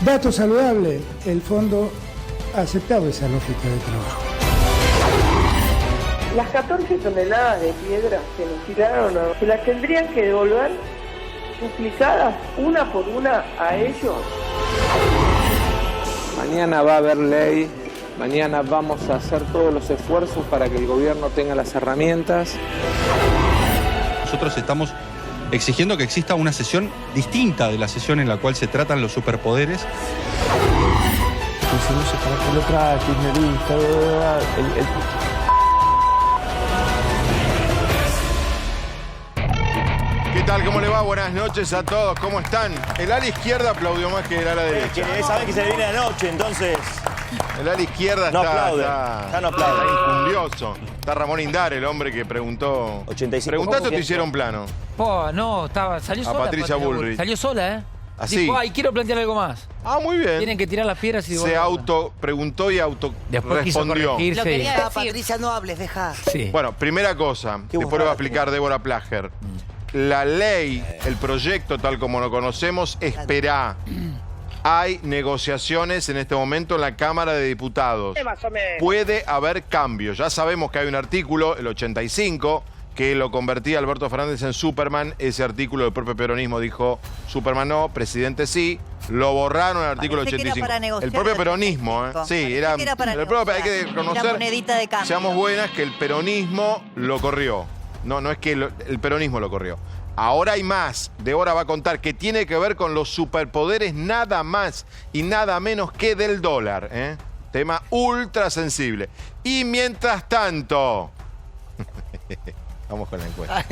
Dato saludable, el fondo ha aceptado esa lógica de trabajo. Las 14 toneladas de piedras que nos tiraron, se las tendrían que devolver duplicadas una por una a ellos. Mañana va a haber ley, mañana vamos a hacer todos los esfuerzos para que el gobierno tenga las herramientas. Nosotros estamos exigiendo que exista una sesión distinta de la sesión en la cual se tratan los superpoderes. ¿Qué tal? ¿Cómo le va? Buenas noches a todos. ¿Cómo están? El ala izquierda aplaudió más que el ala derecha. Saben que se le viene la noche, entonces. El ala izquierda no está incundioso. Está Ramón Indar, el hombre que preguntó. 85. ¿Preguntaste o te hicieron plano? No, salió sola. Patricia Bullrich. Salió sola, ¿eh? Así. Dijo, quiero plantear algo más. Muy bien. Tienen que tirar las piedras y... Se auto-preguntó y auto-respondió. Lo quería Patricia, no hables, deja. Sí. Bueno, primera cosa, después lo va a explicar Débora Plager. La ley, el proyecto tal como lo conocemos, espera. Hay negociaciones en este momento en la Cámara de Diputados. Puede haber cambios. Ya sabemos que hay un artículo, el 85, que lo convertía Alberto Fernández en Superman. Ese artículo del propio peronismo dijo, Superman no, presidente sí. Lo borraron el artículo 85. El propio peronismo, ¿eh? Sí, hay que reconocer, seamos buenas, que el peronismo lo corrió. No es que el peronismo lo corrió. Ahora hay más. Débora va a contar que tiene que ver con los superpoderes nada más y nada menos que del dólar, ¿eh? Tema ultra sensible. Y mientras tanto... Vamos con la encuesta.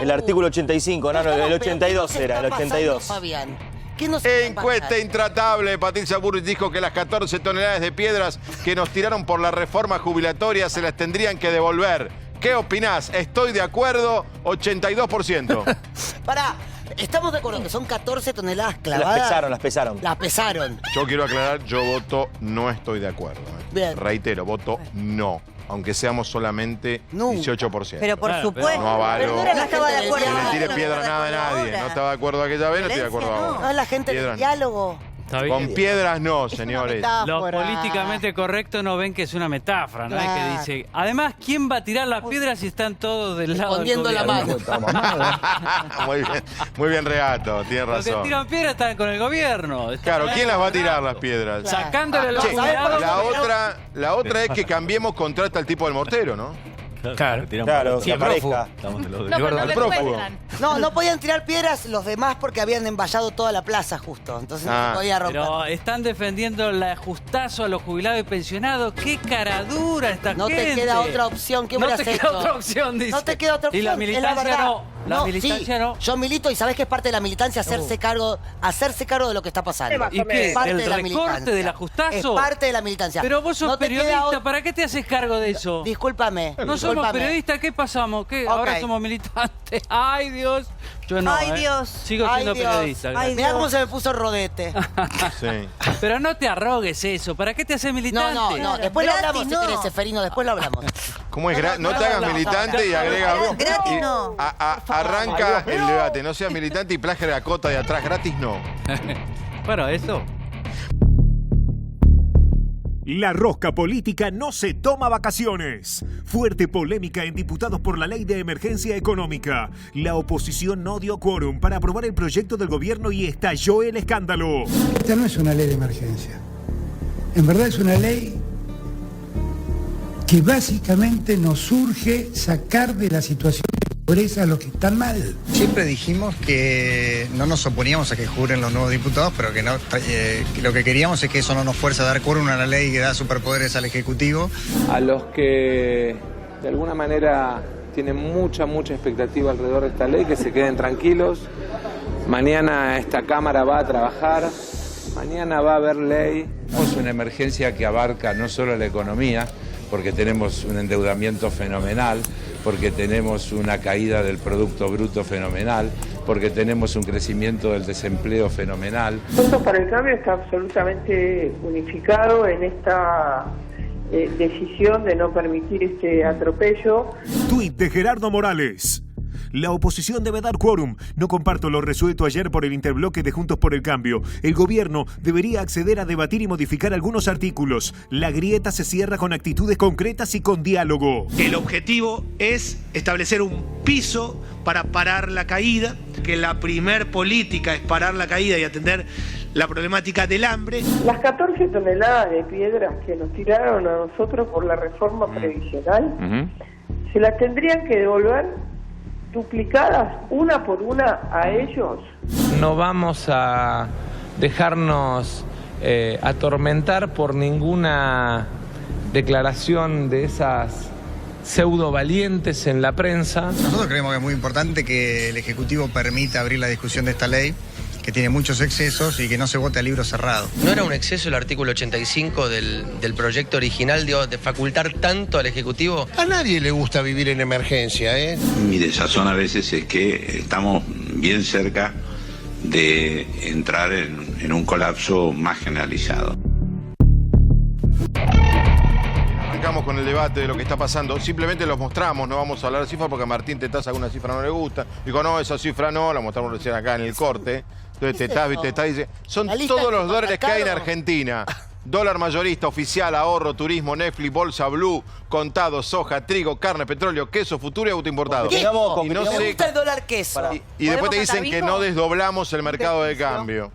El artículo 85, no, el 82 era, el 82. Fabián. Encuesta intratable. Patricia Bullrich dijo que las 14 toneladas de piedras que nos tiraron por la reforma jubilatoria se las tendrían que devolver. ¿Qué opinás? Estoy de acuerdo, 82%. Pará, estamos de acuerdo que son 14 toneladas clavadas. Las pesaron. Las pesaron. Yo quiero aclarar, yo voto no estoy de acuerdo. Bien. Reitero, voto no. Aunque seamos solamente 18%. Pero por supuesto. No avalo. No estaba de acuerdo. Que le tire piedra nada a nadie. No estaba de acuerdo aquella vez, no estoy de acuerdo ahora. No, la gente del diálogo. Con piedras no, señores. Lo políticamente correcto no ven que es una metáfora, ¿no? Es que dice, además, ¿quién va a tirar las piedras si están todos del lado del la mano? Muy bien, Regato, tiene razón. Los que tiran piedras están con el gobierno. Claro, ¿quién las va a tirar las piedras? Sacándole los jubilados. La otra es que cambiemos contrata al tipo del mortero, ¿no? Claro, sí, pareja. No podían tirar piedras los demás porque habían envallado toda la plaza justo. Entonces no podía romper. Pero están defendiendo el ajustazo a los jubilados y pensionados. ¡Qué cara dura esta gente! No te queda otra opción. ¿Qué hubieras hecho? No te queda otra opción, dice. No te queda otra opción. Y la militancia no. La militancia no. Yo milito y sabés que es parte de la militancia hacerse cargo de lo que está pasando. ¿Y qué? ¿El recorte del ajustazo? Es parte de la militancia. Pero vos sos periodista, ¿para qué te haces cargo de eso? Discúlpame. No somos periodistas, ¿qué pasamos? ¿Qué? Ahora somos militantes. ¡Ay, Dios! Yo no, Dios. Sigo siendo periodista. Mirá cómo se me puso rodete. Sí. Pero no te arrogues eso. ¿Para qué te haces militante? No. Después lo hablamos si querés, Seferino. Después lo hablamos. ¿Cómo es? No te hagas militante y agrega... Gratis no. Arranca el debate. No seas militante y Plager la cota de atrás. Gratis no. Bueno, eso... La rosca política no se toma vacaciones. Fuerte polémica en diputados por la ley de emergencia económica. La oposición no dio quórum para aprobar el proyecto del gobierno y estalló el escándalo. Esta no es una ley de emergencia. En verdad es una ley que básicamente nos urge sacar de la situación de pobreza a los que están mal. Siempre dijimos que no nos oponíamos a que juren los nuevos diputados, pero que lo que queríamos es que eso no nos fuerce a dar quórum a la ley que da superpoderes al Ejecutivo. A los que de alguna manera tienen mucha expectativa alrededor de esta ley, que se queden tranquilos. Mañana esta Cámara va a trabajar, mañana va a haber ley. Es una emergencia que abarca no solo la economía, porque tenemos un endeudamiento fenomenal, porque tenemos una caída del Producto Bruto fenomenal, porque tenemos un crecimiento del desempleo fenomenal. Juntos para el Cambio está absolutamente unificado en esta decisión de no permitir este atropello. Tuit de Gerardo Morales. La oposición debe dar quórum. No comparto lo resuelto ayer por el interbloque de Juntos por el Cambio. El gobierno debería acceder a debatir y modificar algunos artículos. La grieta se cierra con actitudes concretas y con diálogo. El objetivo es establecer un piso para parar la caída, que la primer política es parar la caída y atender la problemática del hambre. Las 14 toneladas de piedras que nos tiraron a nosotros por la reforma previsional, se las tendrían que devolver duplicadas una por una a ellos. No vamos a dejarnos atormentar por ninguna declaración de esas pseudo valientes en la prensa. Nosotros creemos que es muy importante que el Ejecutivo permita abrir la discusión de esta ley, que tiene muchos excesos y que no se vote a libro cerrado. ¿No era un exceso el artículo 85 del proyecto original de facultar tanto al Ejecutivo? A nadie le gusta vivir en emergencia, ¿eh? Mi desazón a veces es que estamos bien cerca de entrar en un colapso más generalizado. Arrancamos con el debate de lo que está pasando. Simplemente los mostramos, no vamos a hablar de cifras porque a Martín Tetaz alguna cifra no le gusta. Digo, no, esa cifra no, la mostramos recién acá en el corte. Entonces Tetaz dice, son todos los dólares que hay en Argentina. Dólar mayorista, oficial, ahorro, turismo, Netflix, bolsa, blue, contado, soja, trigo, carne, petróleo, queso, futuro y autoimportado. ¿Qué? Y no Me sé, gusta el dólar queso. y después te dicen que no desdoblamos el mercado de cambio.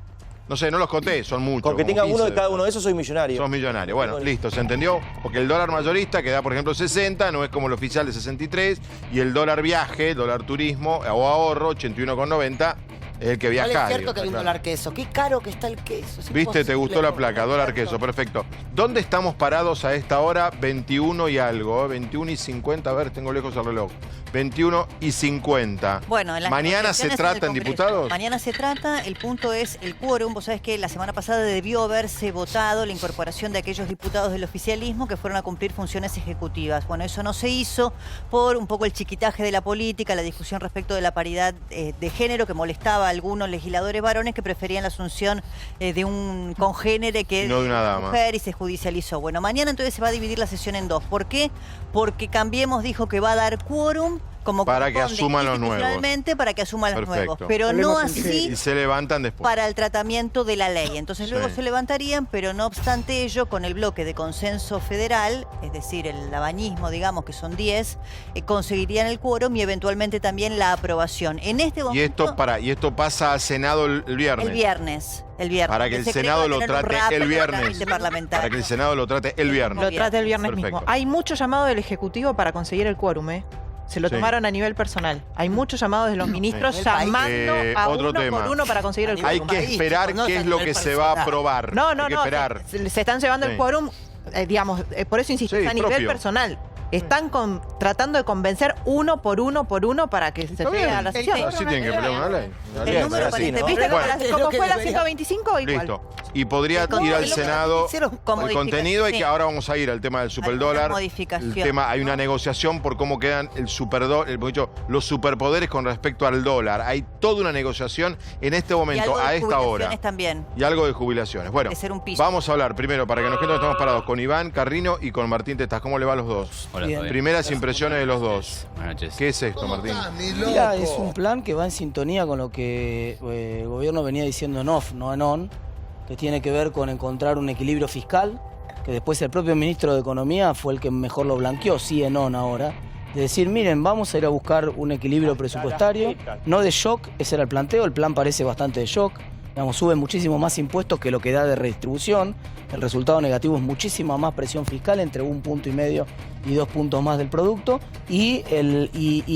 No sé, no los conté, son muchos. Con que tenga uno de cada uno de esos soy millonario. Sos millonario. Bueno, listo, ¿se entendió? Porque el dólar mayorista, que da, por ejemplo, 60, no es como el oficial de 63, y el dólar viaje, el dólar turismo o ahorro, 81,90, es el que viaja. No es cierto que hay un dólar queso. Qué caro que está el queso. Es ¿Viste? ¿Te gustó la imposible. placa? Dólar queso, perfecto. ¿Dónde estamos parados a esta hora? 21 y algo, 21 y 50, a ver, tengo lejos el reloj. 21 y 50. Bueno, en las ¿Mañana se negociaciones trata en Congreso. diputados? Mañana se trata, el punto es el quórum. Vos sabés que la semana pasada debió haberse votado la incorporación de aquellos diputados del oficialismo que fueron a cumplir funciones ejecutivas. Bueno, eso no se hizo por un poco el chiquitaje de la política, la discusión respecto de la paridad de género que molestaba a algunos legisladores varones que preferían la asunción de un congénere que no de una dama. Mujer, y se judicializó. Bueno, mañana entonces se va a dividir la sesión en dos. ¿Por qué? Porque Cambiemos dijo que va a dar quórum como para que asuman los nuevos. Para que asuman los Perfecto. nuevos, pero no así y se levantan después. para el tratamiento de la ley. Entonces luego Sí. se levantarían, pero no obstante ello, con el bloque de consenso federal, es decir, el abañismo, digamos, que son 10, conseguirían el quórum y eventualmente también la aprobación. En este momento... Y esto pasa al Senado el viernes. El viernes. Para que el Senado lo trate el viernes. Para que el Senado lo trate el viernes. Lo trate el viernes Perfecto. mismo. Hay mucho llamado del Ejecutivo para conseguir el quórum, ¿eh? Se lo Sí. tomaron a nivel personal. Hay muchos llamados de los ministros Sí. llamando a otro uno tema. por uno para conseguir el quórum. Hay que esperar qué es lo que se va a aprobar. No, Hay que esperar. Se están llevando Sí. el quórum, digamos, por eso insisto, Sí, a nivel propio. personal. Están tratando de convencer uno por uno para que se llegue a la sesión. Así tienen que pelear una ley. El número Así, ¿no? ¿Viste Bueno, cómo fue la 125? Igual. listo. Y podría Con- ir al lo que Senado hicieron con el contenido y modificación. que ahora vamos a ir al tema del superdólar. modificación, El tema, hay una negociación por cómo quedan el superdólar, los superpoderes con respecto al dólar. Hay toda una negociación en este Y momento, algo de a esta hora. jubilaciones también. Y algo de jubilaciones. Bueno, De ser un piso. vamos a hablar primero, para que nos quede donde estamos parados, con Iván Carrino y con Martín Tetaz. ¿Cómo le va a los dos? Hola, todo bien. Primeras impresiones de los dos. Buenas noches. ¿Qué es esto, Martín? Mira, es un plan que va en sintonía con lo que el gobierno venía diciendo en off, no en on, que tiene que ver con encontrar un equilibrio fiscal, que después el propio ministro de Economía fue el que mejor lo blanqueó, sí en on ahora, de decir, miren, vamos a ir a buscar un equilibrio presupuestario, no de shock, ese era el planteo, el plan parece bastante de shock, digamos, suben muchísimo más impuestos que lo que da de redistribución, el resultado negativo es muchísima más presión fiscal, entre 1,5 puntos y 2 puntos más del producto, y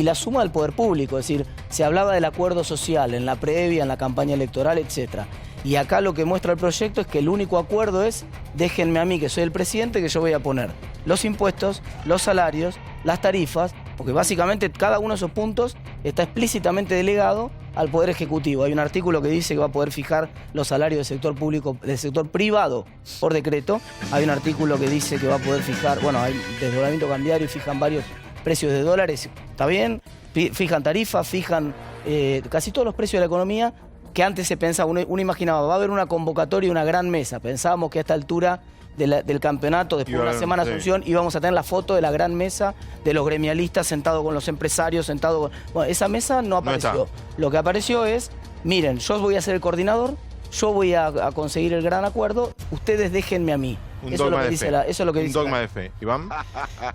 la suma del poder público, es decir, se hablaba del acuerdo social en la previa, en la campaña electoral, etcétera. Y acá lo que muestra el proyecto es que el único acuerdo es, déjenme a mí que soy el presidente, que yo voy a poner los impuestos, los salarios, las tarifas, porque básicamente cada uno de esos puntos está explícitamente delegado al Poder Ejecutivo. Hay un artículo que dice que va a poder fijar los salarios del sector público, del sector privado por decreto. Hay un artículo que dice que va a poder fijar, bueno, hay desdoblamiento cambiario y fijan varios precios de dólares. Está bien, fijan tarifas, fijan casi todos los precios de la economía que antes se pensaba, uno imaginaba, va a haber una convocatoria y una gran mesa. Pensábamos que a esta altura del campeonato, después de una semana de Asunción, íbamos a tener la foto de la gran mesa de los gremialistas sentados con los empresarios, sentados con... Bueno, esa mesa no apareció. Lo que apareció es, miren, yo voy a ser el coordinador, yo voy a conseguir el gran acuerdo, ustedes déjenme a mí. Eso es lo que dice un dogma de fe. ¿Iván?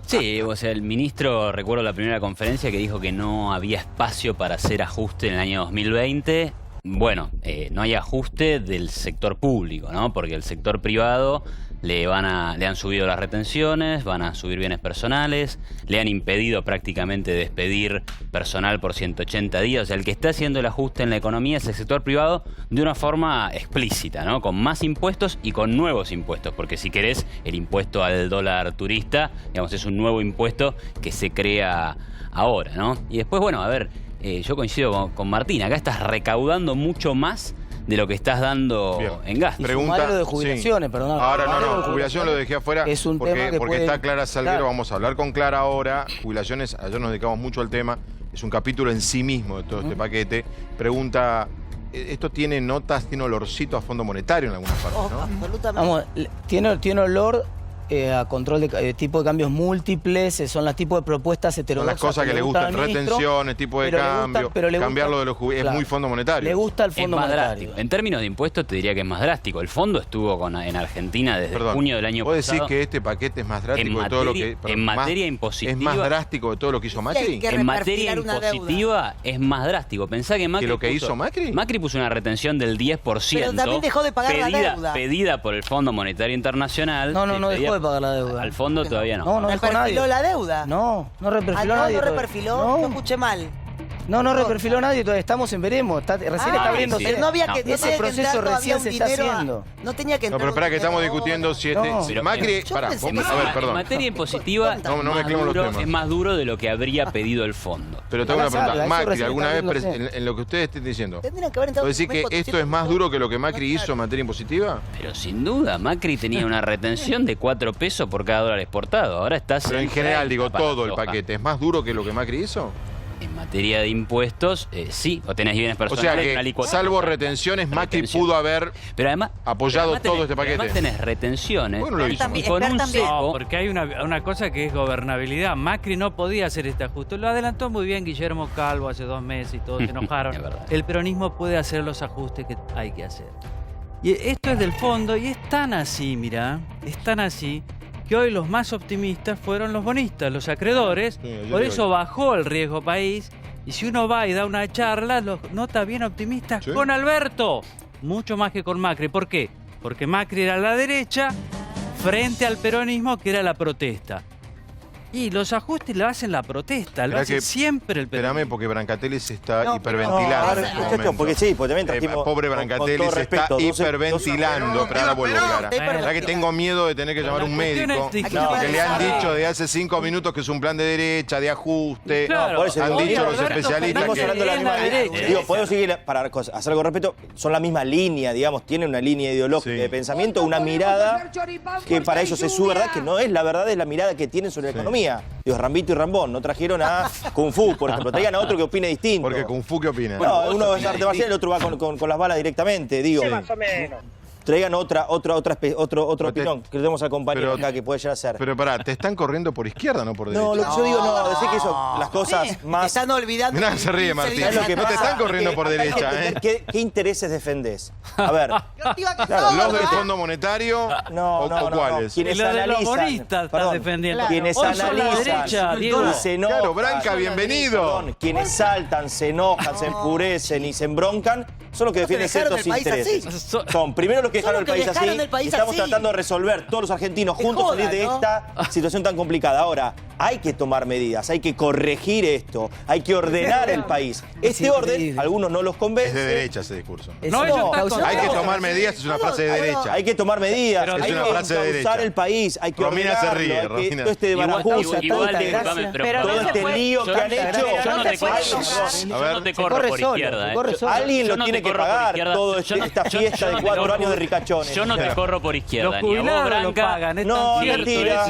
Sí, o sea, el ministro, recuerdo la primera conferencia que dijo que no había espacio para hacer ajuste en el año 2020. Bueno, no hay ajuste del sector público, ¿no? Porque el sector privado le han subido las retenciones, van a subir bienes personales, le han impedido prácticamente despedir personal por 180 días. O sea, el que está haciendo el ajuste en la economía es el sector privado de una forma explícita, ¿no? Con más impuestos y con nuevos impuestos. Porque si querés, el impuesto al dólar turista, digamos, es un nuevo impuesto que se crea ahora, ¿no? Y después, bueno, a ver, yo coincido con Martín, acá estás recaudando mucho más de lo que estás dando en gasto. Pregunta de jubilaciones, perdón. Ahora no, jubilación lo dejé afuera es un porque, tema que porque puede... está Clara Salguero, Claro. vamos a hablar con Clara ahora. Jubilaciones, ayer nos dedicamos mucho al tema, es un capítulo en sí mismo de todo este paquete. Pregunta, esto tiene notas, tiene olorcito a Fondo Monetario en algunas partes, ¿no? Absolutamente. Vamos, tiene olor a control de tipo de cambios múltiples, son las tipos de propuestas heterodoxas. Son las cosas que le gustan, retenciones, tipo de cambio, cambiarlo de los jubilados. Es muy Fondo Monetario. Le gusta el Fondo Monetario. Drástico. En términos de impuestos te diría que es más drástico. El fondo estuvo en Argentina desde junio del año pasado. ¿Vos decís que este paquete es más drástico de todo lo que... En materia impositiva... ¿Es más drástico de todo lo que hizo Macri? En materia impositiva es más drástico. Pensá que Macri... ¿Que lo que hizo Macri? Macri puso una retención del 10%. Pero también dejó de pagar la deuda. Pedida por el Fondo Monetario Internacional. No dejó de pagar la deuda. Al fondo todavía no. No dejó nadie. ¿Reperfiló la deuda? No reperfiló nadie. ¿No reperfiló? Yo escuché mal. No reperfiló nadie, todavía estamos en veremos. Recién está abriéndose. Pero no había que ese proceso recién se está haciendo. No tenía que entrar. No, pero espera que estamos discutiendo si este... Macri... Pará, a ver, perdón. En materia impositiva es más duro de lo que habría pedido el fondo. Pero tengo una pregunta. Macri, alguna vez, en lo que ustedes estén diciendo, ¿puedo decir que esto es más duro que lo que Macri hizo en materia impositiva? Pero sin duda, Macri tenía una retención de 4 pesos por cada dólar exportado. Ahora está... Pero en general, digo, todo el paquete, ¿es más duro que lo que Macri hizo? En materia de impuestos, sí, o tenés bienes personales. O sea que, salvo retenciones, Macri pudo haber apoyado todo este paquete. Además tenés retenciones. Bueno, lo hizo. Y con un cepo... No, porque hay una cosa que es gobernabilidad. Macri no podía hacer este ajuste. Lo adelantó muy bien Guillermo Calvo hace 2 meses y todos se enojaron. El peronismo puede hacer los ajustes que hay que hacer. Y esto es del fondo y es tan así, mira, es tan así, que hoy los más optimistas fueron los bonistas, los acreedores. Por eso bajó el riesgo país. Y si uno va y da una charla, los nota bien optimistas con Alberto. Mucho más que con Macri. ¿Por qué? Porque Macri era la derecha frente al peronismo, que era la protesta. Y los ajustes lo hacen la protesta, lo hace siempre el peronismo. Espérame, porque Brancatelli se está hiperventilando. Porque sí, porque también trajimos... pobre Brancatelli se está hiperventilando. Pero ahora vuelvo, Clara. La verdad que tengo miedo de tener que llamar a un médico. Porque le han dicho de hace 5 minutos que es un plan de derecha, de ajuste. Han dicho los especialistas que... Digo, podemos seguir, para hacer algo respeto, son la misma línea, digamos, tienen una línea ideológica de pensamiento, una mirada que para ellos es su verdad, que no es la verdad, es la mirada que tienen sobre la economía. Digo, Rambito y Rambón, no trajeron a Kung Fu, por ejemplo, traigan a otro que opine distinto. Porque Kung Fu, ¿qué opina? No, uno es arte marcial, el otro va con las balas directamente, digo. Sí, más o menos. Traigan otra opinión, que le demos al compañero acá que puede llegar a ser. Pero pará, te están corriendo por izquierda, no por derecha. No, lo que yo digo, no, decir que eso, las cosas más... Te están olvidando. Mirá, se ríe Martín. No te están corriendo por derecha, ¿Qué intereses defendés? A ver. ¿Los del Fondo Monetario o cuáles? Quienes los analizan, de los bonistas están defendiendo. Quienes analizan y se enojan. Claro, Branca, bienvenido. Perdón, quienes saltan, se enojan, se enfurecen y se embroncan, son los que defienden ciertos intereses. Son primero los que dejaron el país así. Estamos tratando de resolver todos los argentinos juntos salir de esta situación tan complicada. Ahora, hay que tomar medidas, hay que corregir esto, hay que ordenar el país. Este orden, algunos no los convence. Es de derecha ese discurso. Hay que tomar medidas, es una frase de derecha. Hay que tomar medidas, es hay una que frase de derecha. el país, hay que Romina ordenarlo, se ríe, hay que, Romina. todo este de Baracusa, todo este lío que han hecho. Yo no te corro por izquierda. Alguien lo tiene que pagar toda esta fiesta de 4 años de ricachones. Yo no te corro por izquierda. Los jubilados lo pagan. No, mentira.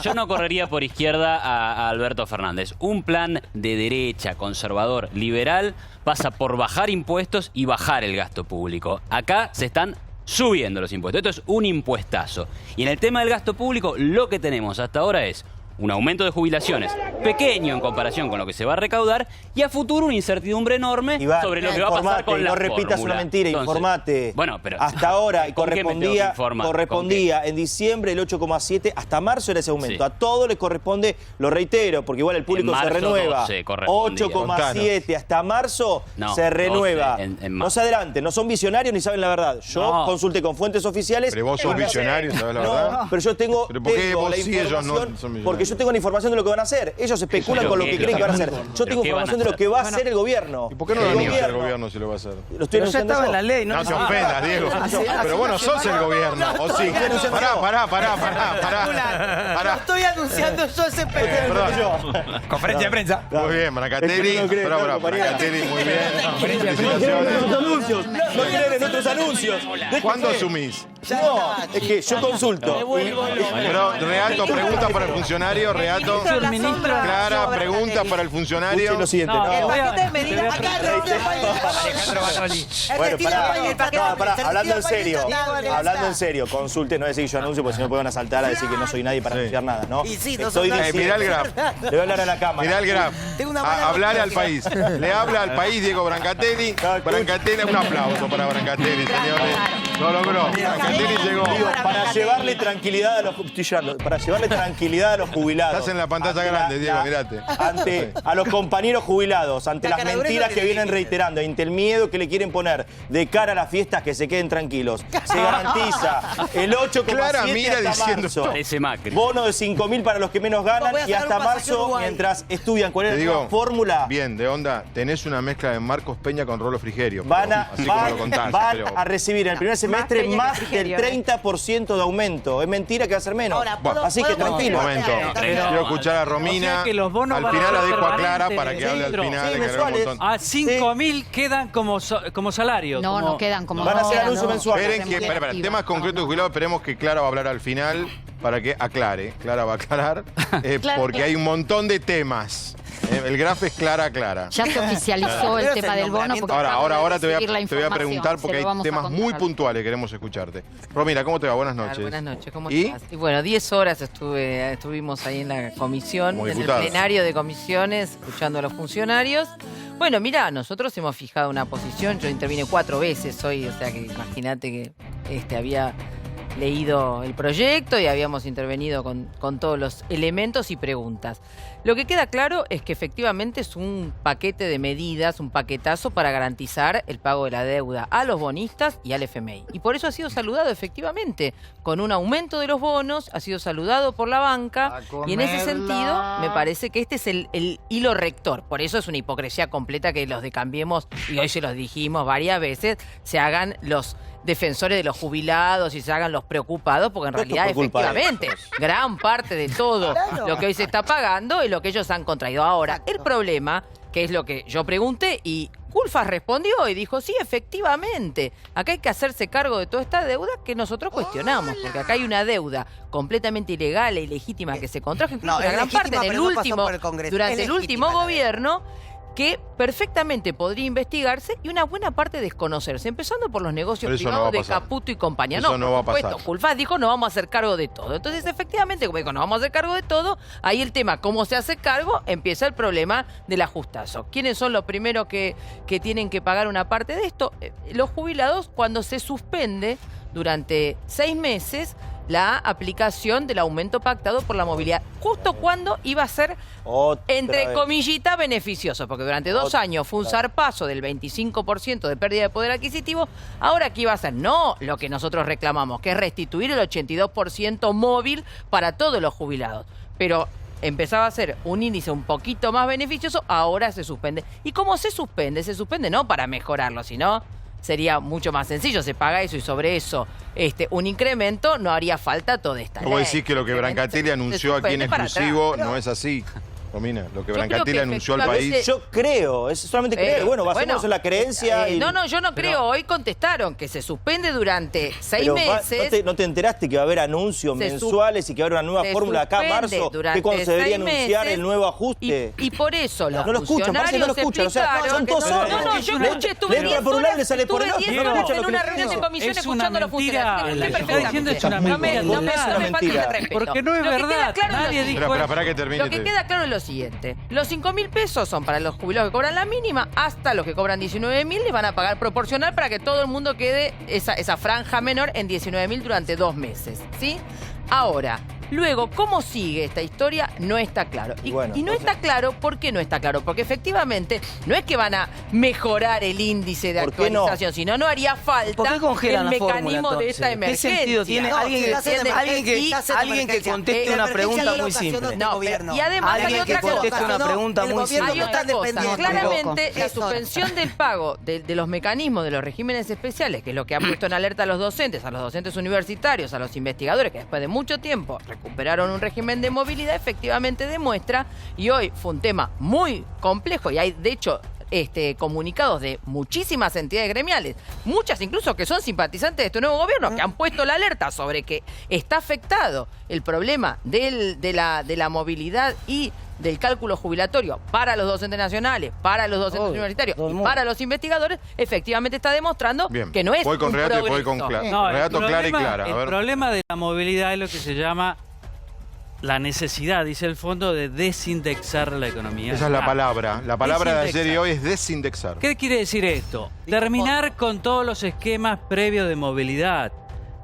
Yo no correría por izquierda a Alberto Fernández. Un plan de derecha, conservador, liberal, pasa por bajar impuestos y bajar el gasto público. Acá se están subiendo los impuestos. Esto es un impuestazo. Y en el tema del gasto público, lo que tenemos hasta ahora es un aumento de jubilaciones pequeño en comparación con lo que se va a recaudar y a futuro una incertidumbre enorme sobre lo que va a pasar con la fórmula. No repitas una mentira, informate. Bueno, pero hasta ahora correspondía ¿con en diciembre el 8,7, hasta marzo era ese aumento. Sí. A todo le corresponde, lo reitero, porque igual el público se renueva. 8,7 hasta marzo se renueva. 12 no se adelanten, no son visionarios ni saben la verdad. Yo consulté con fuentes oficiales. Pero vos sos visionario, ¿sabes la verdad? No, pero yo tengo, ¿Pero por qué vos la sí, ellos no información, son porque yo tengo la información de lo que van a hacer. Ellos especulan con lo que creen que van a hacer. Yo tengo información de lo que va a hacer el gobierno. ¿Y por qué no lo anuncia el gobierno si lo va a hacer? Lo estoy anunciando yo. en la ley, No te ofendas, Diego. Pero bueno, sos el gobierno, ¿o sí? Pará. Lo estoy anunciando yo ese Perdón. Conferencia de prensa. Muy bien, Brancatelli. Brancatelli, muy bien. No creen en otros anuncios. ¿Cuándo asumís? No, es que yo consulto. Pero, Reato, pregunta para el funcionario, Reato. Clara, pregunta para el funcionario. Lo siguiente. Bueno, pará, hablando en serio, consulte, no decir que yo anuncio, porque si no pueden asaltar a decir que no soy nadie para anunciar nada, ¿no? Estoy diciendo. Mirá el graf. Le voy a hablar a la cámara. Mirá el graf. Hablarle al país. Le habla al país Diego Brancatelli. Brancatelli, un aplauso para Brancatelli, señores. Lo logró. Brancatelli llegó. Para llevarle tranquilidad a los jubilados. Estás en la pantalla grande, Diego, mirate. A los compañeros jubilados, ante las mentiras que vienen reiterando, ante el miedo que le quieren poner de cara a las fiestas, que se queden tranquilos. Se garantiza el 8,7 hasta marzo. Ese Macri. Bono de 5.000 para los que menos ganan y hasta marzo, mientras estudian cuál es la fórmula. Bien, de onda, tenés una mezcla de Marcos Peña con Rolo Frigerio. Van a recibir en el primer semestre más del 30% de aumento. Es mentira que va a ser menos. Así que tranquilo. Un momento. Quiero escuchar a Romina. Al final la dejo a Clara para que hable al final. A 5.000 quedan como salario. No quedan como van a hacer anuncios mensuales. Esperen que, temas concretos de jubilados, esperemos que Clara va a hablar al final para que aclare. Clara va a aclarar, porque hay un montón de temas. El graf es Clara. Ya se oficializó el tema del bono. Ahora te voy a preguntar porque hay temas muy puntuales, queremos escucharte. Romina, ¿cómo te va? Buenas noches. Buenas noches, ¿cómo estás? Y bueno, 10 horas estuvimos ahí en la comisión, en el plenario de comisiones, escuchando a los funcionarios. Bueno, mirá, nosotros hemos fijado una posición, yo intervine 4 veces hoy, o sea que imagínate que había leído el proyecto y habíamos intervenido con todos los elementos y preguntas. Lo que queda claro es que efectivamente es un paquete de medidas, un paquetazo para garantizar el pago de la deuda a los bonistas y al FMI. Y por eso ha sido saludado efectivamente con un aumento de los bonos, ha sido saludado por la banca y en ese sentido me parece que este es el hilo rector. Por eso es una hipocresía completa que los de Cambiemos, y hoy se los dijimos varias veces, se hagan los defensores de los jubilados y se hagan los preocupados, porque en realidad efectivamente gran parte de todo lo que hoy se está pagando es lo que ellos han contraído. Ahora, el problema, que es lo que yo pregunté y Culfas respondió y dijo, sí, efectivamente, acá hay que hacerse cargo de toda esta deuda que nosotros cuestionamos, porque acá hay una deuda completamente ilegal e ilegítima que se contrajo, incluso una gran parte durante el último gobierno, que perfectamente podría investigarse y una buena parte desconocerse, empezando por los negocios privados de Caputo y compañía. Eso no va a pasar. Culfas dijo, no vamos a hacer cargo de todo. Entonces, efectivamente, como dijo, no vamos a hacer cargo de todo, ahí el tema, cómo se hace cargo, empieza el problema del ajustazo. ¿Quiénes son los primeros que tienen que pagar una parte de esto? Los jubilados, cuando se suspende durante 6 meses la aplicación del aumento pactado por la movilidad, justo cuando iba a ser, entre comillitas, beneficioso, porque durante 2 años fue un zarpazo del 25% de pérdida de poder adquisitivo. Ahora, ¿qué iba a hacer? No lo que nosotros reclamamos, que es restituir el 82% móvil para todos los jubilados. Pero empezaba a ser un índice un poquito más beneficioso, ahora se suspende. ¿Y cómo se suspende? Se suspende no para mejorarlo, sino sería mucho más sencillo, se paga eso y sobre eso un incremento, no haría falta toda esta ley. Vos decís que lo que Brancatelli anunció aquí en exclusivo no es así. Romina, lo que Brancatili anunció al país. Yo creo, es solamente creo. Bueno, basémonos en la creencia. No, yo no creo. Hoy contestaron que se suspende durante 6 meses. ¿No te enteraste que va a haber anuncios mensuales y que va a haber una nueva fórmula acá en marzo? Que cuando se debería anunciar el nuevo ajuste. Y por eso los no lo escuchan, parece que no lo escuchan. O sea, son todos no, yo escuché, estuve 10 horas en una reunión de comisión escuchando a los funcionarios. Porque no es verdad. Nadie dijo eso. Para que termine. Lo que queda claro es lo siguiente. Los 5.000 pesos son para los jubilados que cobran la mínima, hasta los que cobran 19.000 les van a pagar proporcional para que todo el mundo quede esa franja menor en 19.000 durante 2 meses, ¿sí? Ahora, luego, ¿cómo sigue esta historia? No está claro. Y no está claro, ¿por qué no está claro? Porque efectivamente no es que van a mejorar el índice de actualización, sino no haría falta el mecanismo de esta emergencia. ¿Qué sentido tiene alguien que conteste una pregunta muy simple? Y además hay otra cosa. Hay otra cosa. Claramente, la suspensión del pago de los mecanismos de los regímenes especiales, que es lo que ha puesto en alerta a los docentes universitarios, a los investigadores, que después de mucho tiempo recuperaron un régimen de movilidad, efectivamente demuestra, y hoy fue un tema muy complejo, y hay de hecho comunicados de muchísimas entidades gremiales, muchas incluso que son simpatizantes de este nuevo gobierno, que han puesto la alerta sobre que está afectado el problema de la movilidad y del cálculo jubilatorio para los docentes nacionales, para los docentes universitarios y para los investigadores, efectivamente está demostrando que no es voy con un Reato progreso. Y voy con Reato clara y clara. El problema de la movilidad es lo que se llama la necesidad, dice el fondo, de desindexar la economía. Esa es la palabra. La palabra de ayer y hoy es desindexar. ¿Qué quiere decir esto? Terminar con todos los esquemas previos de movilidad.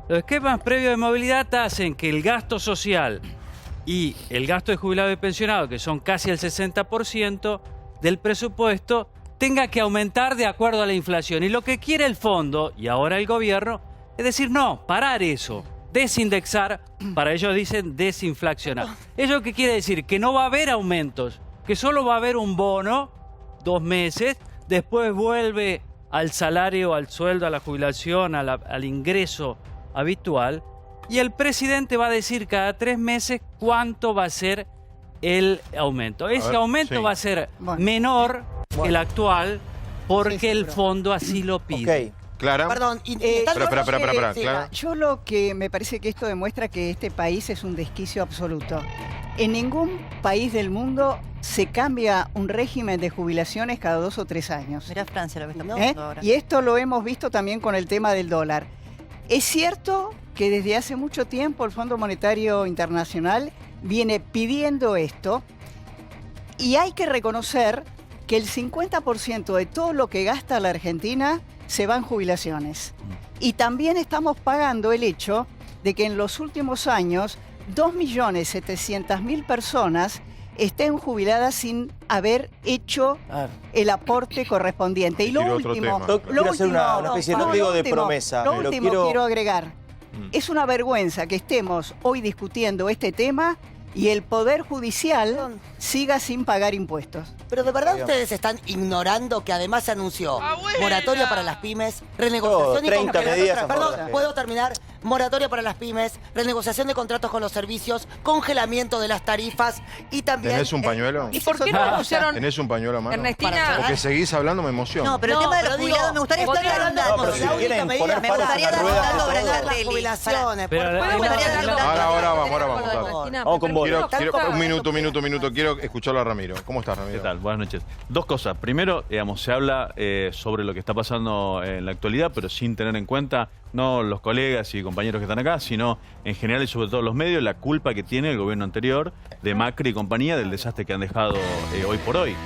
Los esquemas previos de movilidad hacen que el gasto social y el gasto de jubilado y pensionado, que son casi el 60% del presupuesto, tenga que aumentar de acuerdo a la inflación. Y lo que quiere el fondo, y ahora el gobierno, es decir, no, parar eso, desindexar, para ellos dicen desinflacionar. ¿Eso qué quiere decir? Que no va a haber aumentos, que solo va a haber un bono, 2 meses, después vuelve al salario, al sueldo, a la jubilación, al ingreso habitual, y el presidente va a decir cada 3 meses cuánto va a ser el aumento. Ese aumento va a ser menor que el actual porque el fondo así lo pide. Clara. Perdón, Clara. Yo lo que me parece que esto demuestra que este país es un desquicio absoluto. En ningún país del mundo se cambia un régimen de jubilaciones cada 2 o 3 años. Mirá Francia lo que está pasando ahora. Y esto lo hemos visto también con el tema del dólar. Es cierto que desde hace mucho tiempo el Fondo Monetario Internacional viene pidiendo esto y hay que reconocer que el 50% de todo lo que gasta la Argentina se va en jubilaciones. Y también estamos pagando el hecho de que en los últimos años 2.700.000 personas estén jubiladas sin haber hecho el aporte correspondiente. Y lo último, quiero agregar, es una vergüenza que estemos hoy discutiendo este tema y el Poder Judicial siga sin pagar impuestos. Pero de verdad ustedes están ignorando que además se anunció moratoria para las pymes, renegociación y 30 medidas. Perdón, ¿puedo terminar? Moratoria para las pymes, renegociación de contratos con los servicios, congelamiento de las tarifas y también... ¿Tenés un pañuelo? ¿Y por qué no anunciaron? ¿Tenés un pañuelo a mano? Ernestina. Porque seguís hablando me emociona. No, pero el tema de los jubilados me gustaría estar hablando. Me gustaría dar las jubilaciones. Ahora vamos. Vamos con vos. Quiero un minuto. Quiero escucharlo a Ramiro. ¿Cómo estás, Ramiro? ¿Qué tal? Buenas noches. 2 cosas. Primero, se habla sobre lo que está pasando en la actualidad, pero sin tener en cuenta no los colegas y compañeros que están acá, sino en general y sobre todo los medios, la culpa que tiene el gobierno anterior de Macri y compañía del desastre que han dejado hoy por hoy.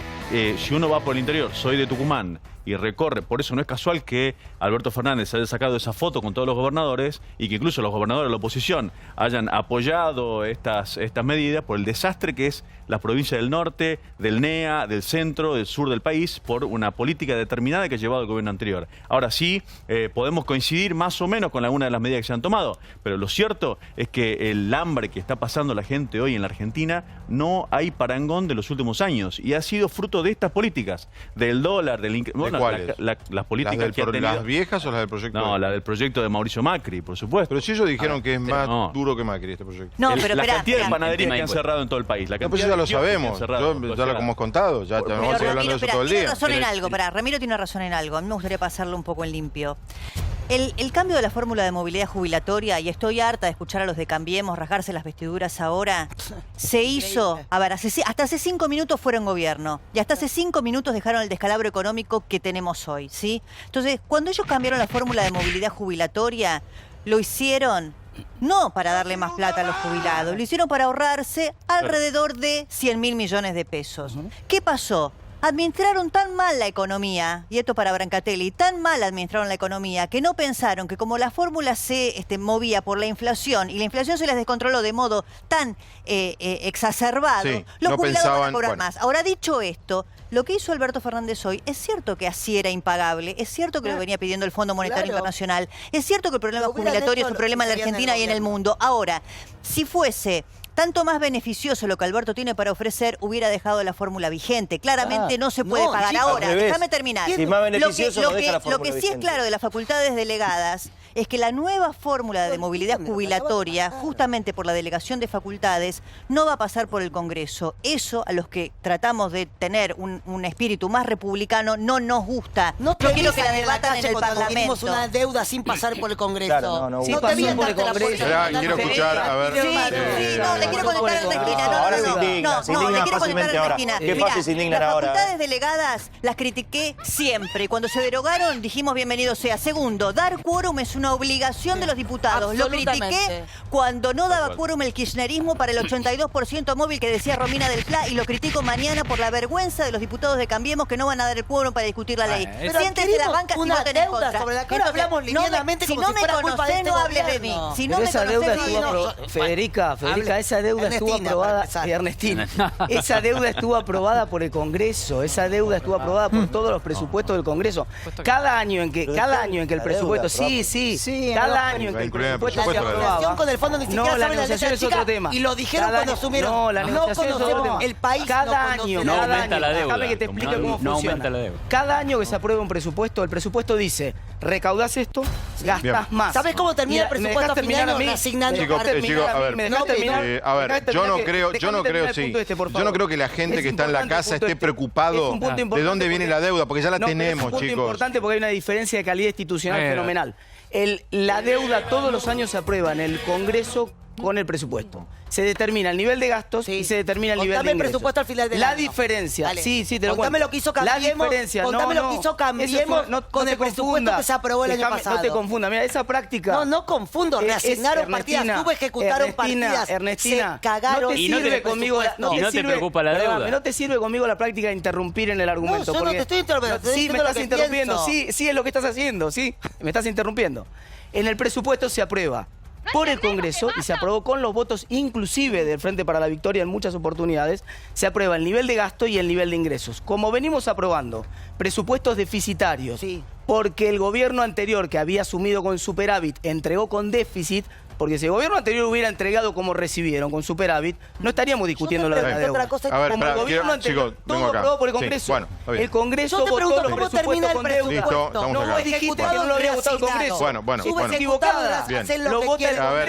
Si uno va por el interior, soy de Tucumán, y recorre, por eso no es casual que Alberto Fernández haya sacado esa foto con todos los gobernadores y que incluso los gobernadores de la oposición hayan apoyado estas medidas por el desastre que es la provincia del norte, del NEA, del centro, del sur del país, por una política determinada que ha llevado el gobierno anterior. Ahora sí, podemos coincidir más o menos con alguna de las medidas que se han tomado, pero lo cierto es que el hambre que está pasando la gente hoy en la Argentina no hay parangón de los últimos años y ha sido fruto de estas políticas, del dólar, del... Bueno, ¿Cuáles? Las políticas ¿Las, que ha tenido... ¿Las viejas o las del proyecto? No, la del proyecto de Mauricio Macri, por supuesto. Pero si ellos dijeron que es más duro que Macri este proyecto. No, pero la espera, cantidad de panaderías que han cerrado en todo el país. La No, pues cantidad eso ya lo de kioscos que han sabemos. cerrado, Ya lo hemos contado. Ya vamos a seguir hablando de eso todo el tiene día. razón en algo, Ramiro tiene razón en algo. A mí me gustaría pasarlo un poco en limpio. El cambio de la fórmula de movilidad jubilatoria, y estoy harta de escuchar a los de Cambiemos rasgarse las vestiduras ahora, se hizo, a ver, hasta hace 5 minutos fueron gobierno, y hasta hace 5 minutos dejaron el descalabro económico que tenemos hoy, ¿sí? Entonces, cuando ellos cambiaron la fórmula de movilidad jubilatoria, lo hicieron no para darle más plata a los jubilados, lo hicieron para ahorrarse alrededor de 100.000 millones de pesos. ¿Qué pasó? Administraron tan mal la economía, y esto para Brancatelli, tan mal administraron la economía que no pensaron que como la fórmula se movía por la inflación y la inflación se les descontroló de modo tan exacerbado, Sí, los no jubilados van a pensaban, cobrar bueno. más. Ahora, dicho esto, lo que hizo Alberto Fernández hoy, es cierto que así era impagable, es cierto que lo venía pidiendo el Fondo Monetario Internacional, es cierto que el problema jubilatorio es un problema en la Argentina y en el mundo. Ahora, si fuese tanto más beneficioso lo que Alberto tiene para ofrecer, hubiera dejado la fórmula vigente. Claramente no se puede pagar ahora. Déjame terminar. Si más beneficioso no deja la fórmula Lo que sí es vigente. claro de las facultades delegadas es que la nueva fórmula de movilidad jubilatoria, justamente por la delegación de facultades, no va a pasar por el Congreso. Eso, a los que tratamos de tener un espíritu más republicano, no nos gusta. No Yo quiero que la en debatan en el cuando Parlamento. tuvimos una deuda sin pasar por el Congreso. Claro, no Sí, te pasó vi por el andarte la Congreso. puerta. Quiero escuchar, a ver. Le quiero contestar a Ernestina. Ahora se indigna, se indigna le quiero fácilmente contestar a ahora. Ernestina. Qué Mirá, fácil se indignan las ahora. facultades delegadas las critiqué siempre. Cuando se derogaron, dijimos bienvenido sea. Segundo, dar quórum es una obligación de los diputados. Lo critiqué Absolutamente. cuando no daba quórum el kirchnerismo para el 82% móvil que decía Romina del Pla, y lo critico mañana por la vergüenza de los diputados de Cambiemos que no van a dar el quórum para discutir la ley. Pero Siéntese en las bancas si una no tenés deuda contra. sobre la que ahora hablamos livianamente si como no si me fuera culpa de conocés, este no hables de mí. gobierno. Si no Pero me esa deuda conocés, estuvo no. Federica, esa deuda estuvo Ernestina, aprobada. para empezar. Ernestina. Esa deuda estuvo aprobada por el Congreso. Esa deuda estuvo aprobada por todos los presupuestos del Congreso. Cada año en que el presupuesto, cada año en que el presupuesto se La negociación aprobaba. con el fondo ni siquiera No, la saben la negociación letra es otro chica tema. y lo dijeron Cada cuando año- asumieron. No, la No negociación es otro conocemos tema. el país. Cada no año, conoce No cada aumenta año, la deuda. déjame que te explique cómo No funciona. aumenta la deuda. Cada año que se aprueba un presupuesto, el presupuesto dice, recaudás esto, gastas Bien. más. ¿Sabés cómo termina el ¿Me presupuesto dejás a fin de terminar año? a mí? Reasignando Chicos, para terminar chicos, a ver, ¿Me dejás terminar? a ver, Dejame yo no terminar creo, que- yo no déjame creo, terminar el sí. punto este, por Yo no favor. creo que la gente Es que está en la importante casa el punto esté este. preocupado Es un punto de importante dónde viene porque- la deuda, porque ya la No, pero tenemos, es un punto chicos. importante porque hay una diferencia de calidad institucional fenomenal. La deuda todos los años se aprueba en el Congreso con el presupuesto. Se determina el nivel de gastos y se determina el nivel de Contame el ingresos. presupuesto al final del La año. diferencia, Dale. sí, te lo Contame cuento. lo que hizo La Cambiemos, diferencia, contame lo que hizo Cambiemos con te el presupuesto confunda. que se aprobó el año Déjame, pasado. No te confunda, mira, esa práctica... No confundo, reasignaron partidas, subejecutaron partidas, Ernestina, se cagaron. no te Y no sirve te- conmigo la, y no te preocupa la perdóname, deuda. no te sirve conmigo la práctica de interrumpir en el argumento. No, yo no porque- te estoy interrumpiendo, te estoy Sí, me diciendo lo estás que interrumpiendo, pienso. sí, es lo que estás haciendo, sí, me estás interrumpiendo. En el presupuesto se aprueba por el Congreso y se aprobó con los votos inclusive del Frente para la Victoria en muchas oportunidades, se aprueba el nivel de gasto y el nivel de ingresos. Como venimos aprobando presupuestos deficitarios, porque el gobierno anterior que había asumido con superávit entregó con déficit, porque si el gobierno anterior hubiera entregado como recibieron, con superávit, no estaríamos discutiendo la pregunto deuda. otra cosa. A ver, Como el pará, gobierno quiero- anterior, chicos, todo vengo acá. aprobado por el Sí, Congreso. bueno, está bien. El Congreso Yo te votó pregunto los cómo presupuestos termina el con deuda. Listo, estamos No, acá. vos dijiste que no lo había votado el Congreso. Bueno, bueno. Subejecutadas, Bien. hacen lo Lo que vota el quieren. A ver,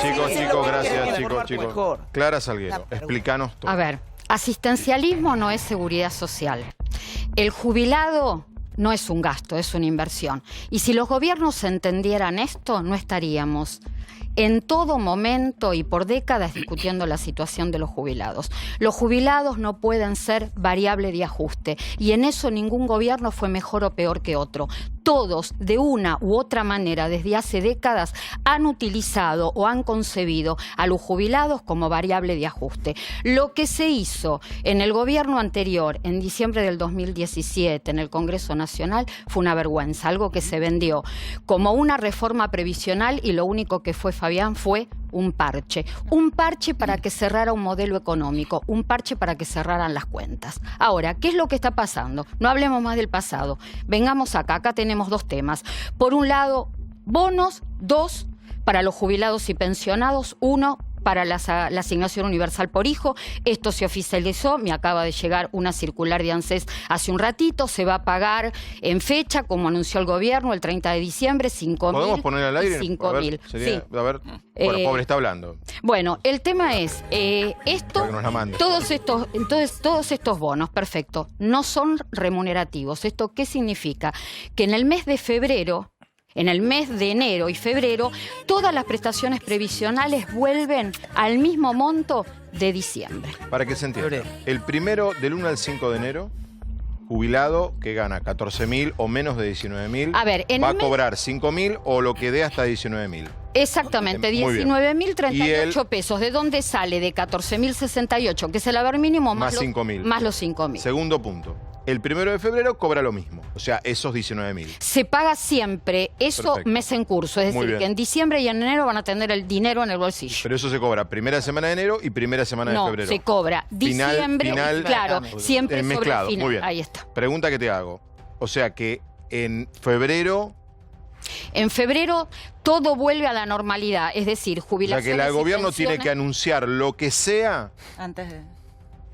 Chicos, chicos, gracias, quieren chicos, formar chicos. mejor. Clara Salguero, explícanos todo. A ver, asistencialismo no es seguridad social. El jubilado no es un gasto, es una inversión. Y si los gobiernos entendieran esto, no estaríamos en todo momento y por décadas discutiendo la situación de los jubilados. Los jubilados no pueden ser variable de ajuste y en eso ningún gobierno fue mejor o peor que otro. Todos, de una u otra manera, desde hace décadas, han utilizado o han concebido a los jubilados como variable de ajuste. Lo que se hizo en el gobierno anterior, en diciembre del 2017, en el Congreso Nacional, fue una vergüenza, algo que se vendió como una reforma previsional y lo único que fue, Fabián, fue un parche para que cerrara un modelo económico, un parche para que cerraran las cuentas. Ahora, ¿qué es lo que está pasando? No hablemos más del pasado. Vengamos acá tenemos dos temas. Por un lado, bonos, dos, para los jubilados y pensionados, uno, para la asignación universal por hijo. Esto se oficializó, me acaba de llegar una circular de ANSES hace un ratito, se va a pagar en fecha, como anunció el gobierno, el 30 de diciembre, 5.000. ¿Podemos poner al aire? 5.000. Sí. A ver, bueno, pobre está hablando. Bueno, el tema es, todos estos bonos, perfecto, no son remunerativos. ¿Esto qué significa? Que en el mes de febrero, en el mes de enero y febrero, todas las prestaciones previsionales vuelven al mismo monto de diciembre. Para que se entienda, el primero del 1 al 5 de enero, jubilado que gana 14.000 o menos de 19.000, va a cobrar 5.000 o lo que dé hasta 19.000. Exactamente, 19.038 pesos. ¿De dónde sale? De 14.068, que es el haber mínimo más 5.000. Más los 5.000. Segundo punto. El 1 de febrero cobra lo mismo, o sea, esos 19.000. Se paga siempre eso mes en curso, es decir, que en diciembre y en enero van a tener el dinero en el bolsillo. Pero eso se cobra primera semana de enero y primera semana de febrero. No, se cobra diciembre, claro, siempre mezclado. Sobre el final. Muy bien. Ahí está. Pregunta que te hago. O sea que en febrero... En febrero todo vuelve a la normalidad, es decir, jubilaciones. O sea que el gobierno tiene que anunciar lo que sea antes de...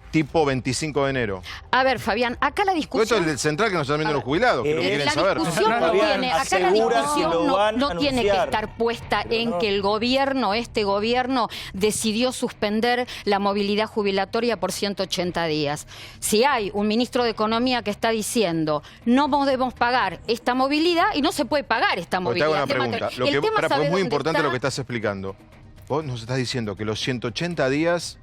tipo 25 de enero. A ver, Fabián, acá la discusión... Esto es el central que nos están viendo los jubilados, que lo quieren saber. Acá la discusión no tiene que estar puesta en que el gobierno, este gobierno, decidió suspender la movilidad jubilatoria por 180 días. Si hay un ministro de Economía que está diciendo no podemos pagar esta movilidad y no se puede pagar esta movilidad. Te hago una pregunta. Porque es muy importante lo que estás explicando. Vos nos estás diciendo que los 180 días...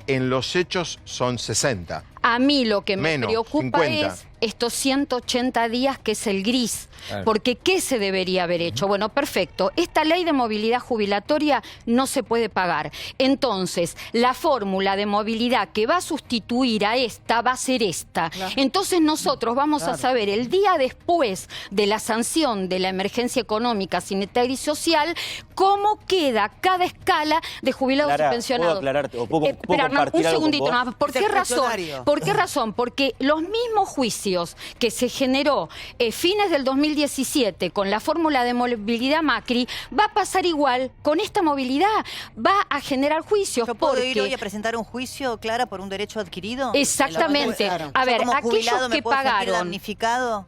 en los hechos son 60. A mí lo que me preocupa 50. es estos 180 días que es el gris. Porque ¿qué se debería haber hecho? Bueno, perfecto. Esta ley de movilidad jubilatoria no se puede pagar. Entonces, la fórmula de movilidad que va a sustituir a esta va a ser esta. Entonces nosotros vamos a saber el día después de la sanción de la emergencia económica, sanitaria y social, cómo queda cada escala de jubilados y pensionados. ¿Puedo aclararte o puedo Espera, compartir un segundito algo con nada más. ¿Por qué razón? ¿Por qué razón? Porque los mismos juicios que se generó fines del 2017 con la fórmula de movilidad Macri, va a pasar igual con esta movilidad. Va a generar juicios. ¿Yo puedo ir hoy a presentar un juicio, Clara, por un derecho adquirido? Exactamente. A ver, aquellos que pagaron...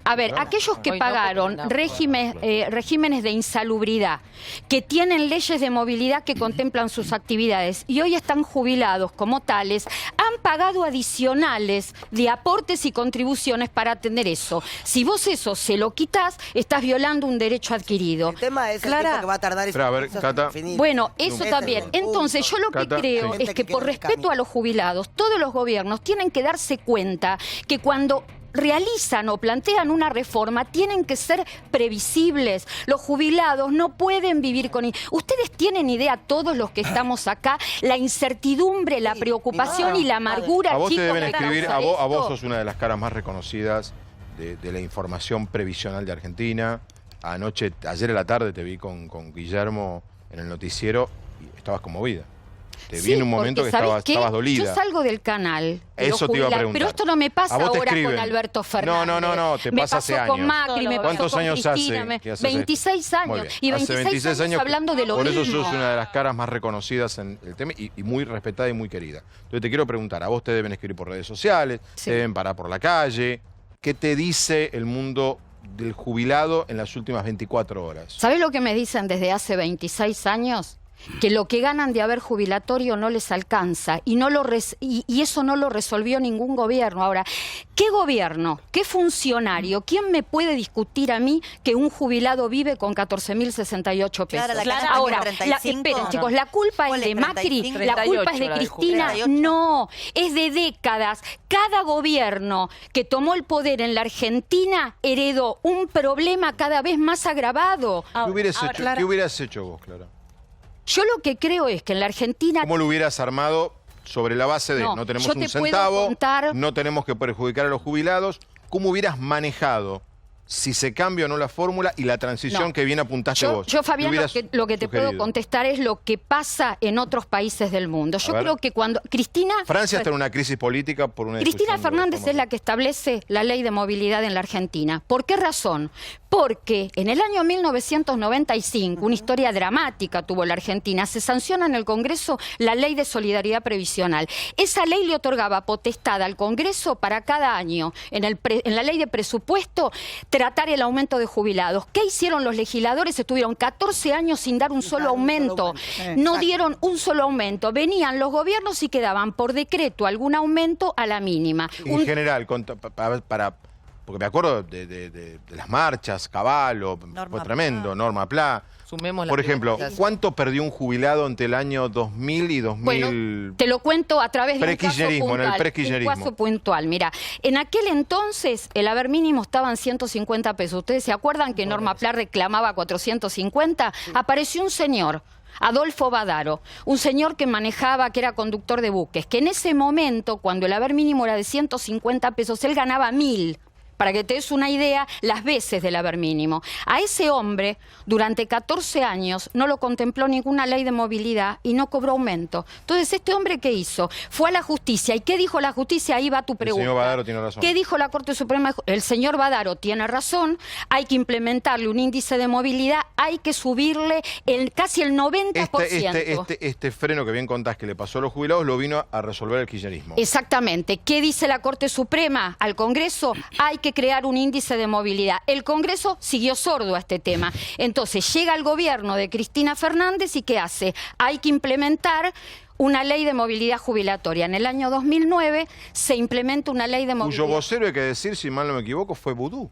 A ver, aquellos que pagaron regímenes de insalubridad, que tienen leyes de movilidad que contemplan sus actividades y hoy están jubilados como tales, han pagado adicionales de aportes y contribuciones para atender eso. Si vos eso se lo quitas, estás violando un derecho adquirido. El tema es el tiempo que va a tardar Pero a ver, Cata. Bueno, eso también. Entonces, yo lo que creo es que por respeto a los jubilados, todos los gobiernos tienen que darse cuenta que cuando realizan o plantean una reforma tienen que ser previsibles. Los jubilados no pueden vivir con... Ustedes tienen idea, todos los que estamos acá, la incertidumbre, la preocupación y la amargura. A vos chicos, te deben escribir, a vos sos una de las caras más reconocidas de la información previsional de Argentina. Ayer a la tarde te vi con Guillermo en el noticiero y estabas conmovida. Te vi en un momento que estabas dolida. Yo salgo del canal. Eso te iba a preguntar. Pero esto no me pasa ahora con Alberto Fernández. No, te pasa hace años. Con Macri, me ¿Cuántos pasó años con Cristina, hace que haces 26 años. Y 26 años hablando de lo mismo. Por eso sos una de las caras más reconocidas en el tema y muy respetada y muy querida. Entonces te quiero preguntar, a vos te deben escribir por redes sociales, te deben parar por la calle. ¿Qué te dice el mundo del jubilado en las últimas 24 horas? ¿Sabés lo que me dicen desde hace 26 años? Que lo que ganan de haber jubilatorio no les alcanza y eso no lo resolvió ningún gobierno. Ahora, ¿qué gobierno, qué funcionario, quién me puede discutir a mí que un jubilado vive con 14.068 pesos? Ahora, esperen chicos, la culpa es de Macri, la culpa es de Cristina, no, es de décadas. Cada gobierno que tomó el poder en la Argentina heredó un problema cada vez más agravado. ¿Qué hubieras hecho vos, Clara? Yo lo que creo es que en la Argentina... ¿Cómo lo hubieras armado sobre la base de no tenemos un centavo, no tenemos que perjudicar a los jubilados? ¿Cómo hubieras manejado si se cambia o no la fórmula y la transición que bien apuntaste vos. Yo, Fabián, lo que te puedo contestar es lo que pasa en otros países del mundo. Yo creo que cuando Cristina... Francia está en una crisis política por una Cristina Fernández es la que establece la ley de movilidad en la Argentina. ¿Por qué razón? Porque en el año 1995, una historia dramática tuvo la Argentina, se sanciona en el Congreso la ley de solidaridad previsional. Esa ley le otorgaba potestad al Congreso para cada año, en la ley de presupuesto, tratar el aumento de jubilados. ¿Qué hicieron los legisladores? Estuvieron 14 años sin dar un solo aumento. No dieron un solo aumento. Venían los gobiernos y quedaban por decreto algún aumento a la mínima. En general, porque me acuerdo de las marchas, Caballo, fue tremendo, Norma Pla. Por ejemplo, ¿cuánto perdió un jubilado entre el año 2000 y 2000? Bueno, te lo cuento a través de un caso puntual. Mira, en aquel entonces el haber mínimo estaba en 150 pesos. ¿Ustedes se acuerdan que Norma Pla reclamaba 450? Apareció un señor, Adolfo Badaro, un señor que manejaba, que era conductor de buques, que en ese momento, cuando el haber mínimo era de 150 pesos, él ganaba 1000. Para que te des una idea, las veces del haber mínimo. A ese hombre, durante 14 años, no lo contempló ninguna ley de movilidad y no cobró aumento. Entonces, ¿este hombre qué hizo? Fue a la justicia. ¿Y qué dijo la justicia? Ahí va tu pregunta. El señor Badaro tiene razón. ¿Qué dijo la Corte Suprema? El señor Badaro tiene razón. Hay que implementarle un índice de movilidad. Hay que subirle casi el 90%. Este freno que bien contás que le pasó a los jubilados lo vino a resolver el kirchnerismo. Exactamente. ¿Qué dice la Corte Suprema al Congreso? Hay que crear un índice de movilidad. El Congreso siguió sordo a este tema. Entonces llega el gobierno de Cristina Fernández y ¿qué hace? Hay que implementar una ley de movilidad jubilatoria. En el año 2009 se implementa una ley de movilidad. Cuyo vocero, hay que decir, si mal no me equivoco, fue Vudú.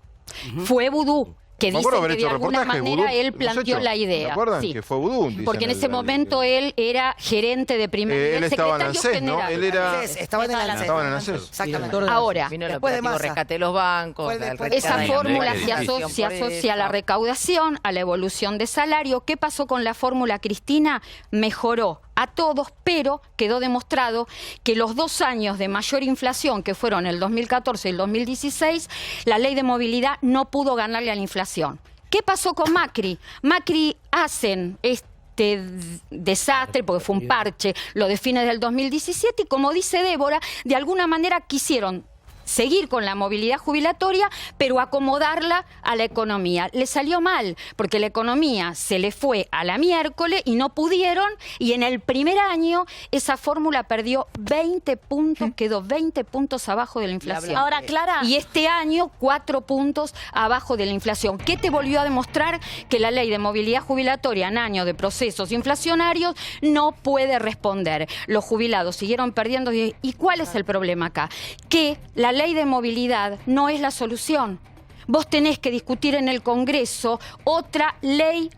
Fue Vudú. Que dice que de alguna manera él planteó la idea. ¿Se acuerdan? Sí. Que fue Vudú. Porque en ese momento él era gerente de primer nivel, él estaba en ANSES, ¿no? Él era... estaba en el ANSES. Exactamente. Ahora, vino el operativo rescate de los bancos. Esa fórmula se asocia a la recaudación, a la evolución de salario. ¿Qué pasó con la fórmula Cristina? Mejoró a todos, pero quedó demostrado que los 2 años de mayor inflación, que fueron el 2014 y el 2016, la ley de movilidad no pudo ganarle a la inflación. ¿Qué pasó con Macri? Macri hacen este desastre, porque fue un parche, lo de fines del 2017, y como dice Débora, de alguna manera quisieron seguir con la movilidad jubilatoria, pero acomodarla a la economía. Le salió mal, porque la economía se le fue a la miércoles y no pudieron, y en el primer año esa fórmula perdió 20 puntos, quedó 20 puntos abajo de la inflación. Ahora, Clara. Y este año 4 puntos abajo de la inflación. ¿Qué te volvió a demostrar? Que la ley de movilidad jubilatoria en años de procesos inflacionarios no puede responder. Los jubilados siguieron perdiendo. ¿Y cuál es el problema acá? Que la ley de movilidad no es la solución. Vos tenés que discutir en el Congreso otra ley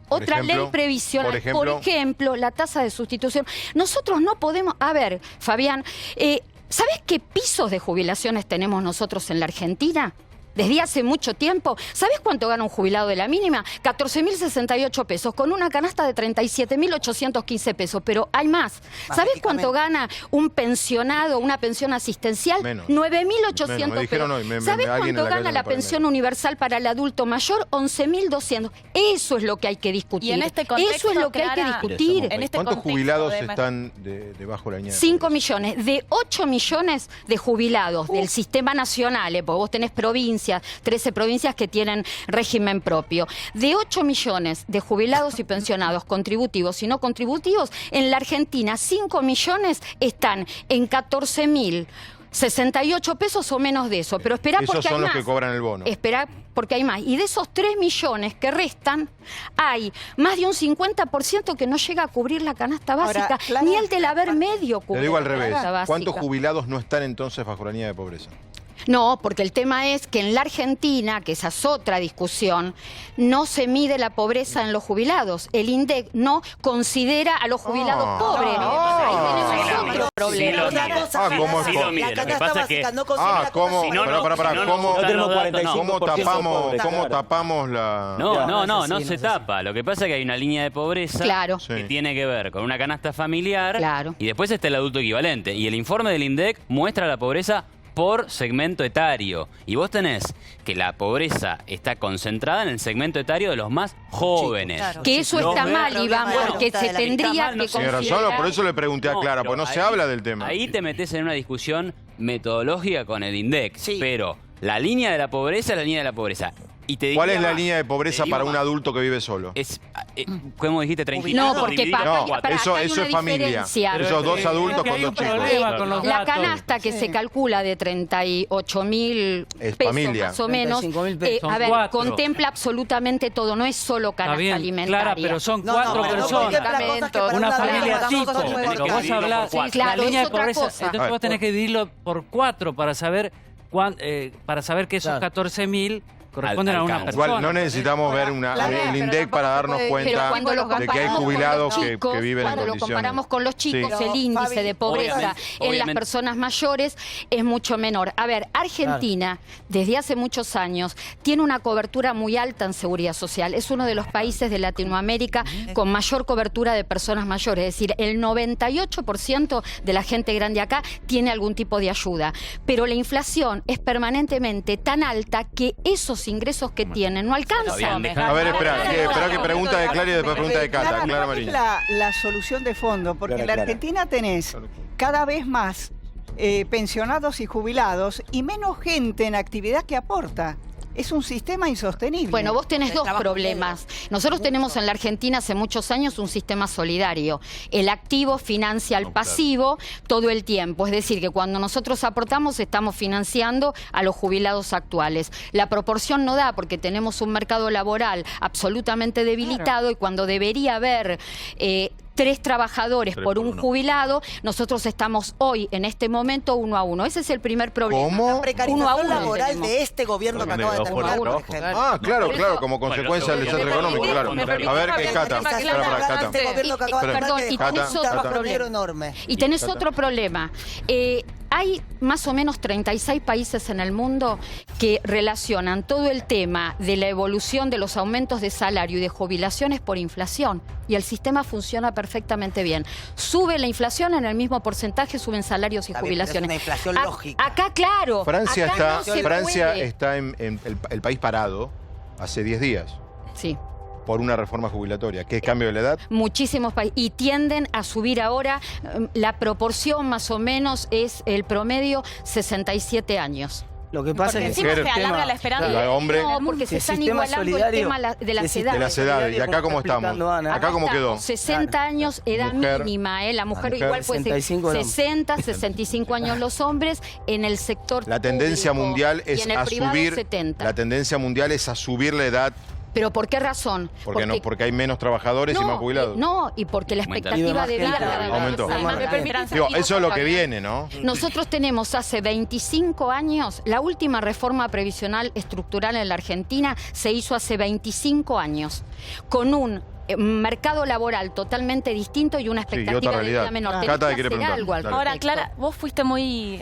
previsional. Por ejemplo, la tasa de sustitución. Nosotros no podemos... A ver, Fabián, ¿sabés qué pisos de jubilaciones tenemos nosotros en la Argentina? Desde hace mucho tiempo. ¿Sabés cuánto gana un jubilado de la mínima? 14.068 pesos, con una canasta de 37.815 pesos. Pero hay más. ¿Sabés cuánto gana un pensionado, una pensión asistencial? 9.800 pesos. ¿Sabés cuánto gana la pensión universal para el adulto mayor? 11.200. Eso es lo que hay que discutir. Y en este contexto, eso es lo que hay que discutir. ¿Cuántos jubilados están debajo de la línea? 5 millones. De 8 millones de jubilados del sistema nacional, porque vos tenés provincias, 13 provincias que tienen régimen propio. De 8 millones de jubilados y pensionados contributivos y no contributivos, en la Argentina 5 millones están en 14.068 pesos o menos de eso. Pero esperá, porque hay más. Esos son los que cobran el bono. Esperá, porque hay más. Y de esos 3 millones que restan, hay más de un 50% que no llega a cubrir la canasta básica. Ahora, ni el del haber medio cubre. Te digo al revés. ¿Cuántos jubilados no están entonces bajo la línea de pobreza? No, porque el tema es que en la Argentina, que esa es otra discusión, no se mide la pobreza en los jubilados. El INDEC no considera a los jubilados pobres. Ahí tenemos otro problema. ¿Cómo tapamos la...? No se tapa. Lo que pasa es que hay una línea de pobreza que tiene que ver con una canasta familiar y después está el adulto equivalente. Y el informe del INDEC muestra la pobreza por segmento etario. Y vos tenés que la pobreza está concentrada en el segmento etario de los más jóvenes. Claro. Que eso está mal, Iván, porque se tendría que considerar... Tiene razón, por eso le pregunté a Clara, porque no se habla del tema. Ahí te metés en una discusión metodológica con el INDEC, pero la línea de la pobreza es la línea de la pobreza. Y te ¿Cuál es la línea de pobreza para un adulto que vive solo? ¿Cómo dijiste? 30. No, porque eso es familia. Esos dos adultos con dos chicos. La canasta que se calcula de 38.000 pesos más o menos, a ver, contempla absolutamente todo, no es solo canasta alimentaria. Clara, pero son 4 personas. Una familia tipo. Pero vos hablás, la línea de pobreza, entonces vos tenés que dividirlo por 4 para saber que esos 14.000 corresponden a una persona. Igual no necesitamos ver el INDEC para darnos cuenta de que hay jubilados que viven en condiciones. Cuando lo comparamos con los chicos, el índice de pobreza en las personas mayores es mucho menor. A ver, Argentina, desde hace muchos años, tiene una cobertura muy alta en seguridad social. Es uno de los países de Latinoamérica con mayor cobertura de personas mayores. Es decir, el 98% de la gente grande acá tiene algún tipo de ayuda. Pero la inflación es permanentemente tan alta que esos ingresos que tienen no alcanzan. A ver, espera que pregunta de Clara y después pregunta de Cata. Clara Marín. La solución de fondo, porque en la Argentina tenés cada vez más pensionados y jubilados y menos gente en actividad que aporta. Es un sistema insostenible. Bueno, vos tenés dos problemas. Nosotros tenemos en la Argentina hace muchos años un sistema solidario. El activo financia al pasivo todo el tiempo. Es decir, que cuando nosotros aportamos estamos financiando a los jubilados actuales. La proporción no da porque tenemos un mercado laboral absolutamente debilitado y cuando debería haber... 3 trabajadores por un jubilado, nosotros estamos hoy, en este momento, 1 a 1. Ese es el primer problema. ¿Cómo? La precarización laboral de este gobierno que acaba de terminar, por ejemplo. Ah, claro, como consecuencia del desastre económico, claro. A ver, Cata. Perdón, y tenés otro problema. Y tenés otro problema. Hay más o menos 36 países en el mundo que relacionan todo el tema de la evolución de los aumentos de salario y de jubilaciones por inflación. Y el sistema funciona perfectamente bien. Sube la inflación, en el mismo porcentaje suben salarios y jubilaciones. Es una inflación lógica. Acá, claro. Francia acá está en el país parado hace 10 días. Sí. Por una reforma jubilatoria, que es cambio de la edad. Muchísimos países. Y tienden a subir ahora, la proporción más o menos es el promedio 67 años. Lo que pasa es que se alarga la esperanza. No, porque se están igualando el tema de las edades. De las edades. ¿Y acá cómo estamos? ¿Acá cómo quedó? 60 años, edad mínima. La mujer igual puede ser 60, 65 años los hombres en el sector La tendencia público, mundial es y en el a privado, subir. 70. La tendencia mundial es a subir la edad. ¿Pero por qué razón? Porque hay menos trabajadores y más jubilados. No, y porque la expectativa de vida aumentó. Digo, eso es lo que viene, ¿no? Nosotros tenemos hace 25 años, la última reforma previsional estructural en la Argentina se hizo hace 25 años, con un mercado laboral totalmente distinto y una expectativa de vida menor. Cata quiere preguntar. Ahora, Clara, vos fuiste muy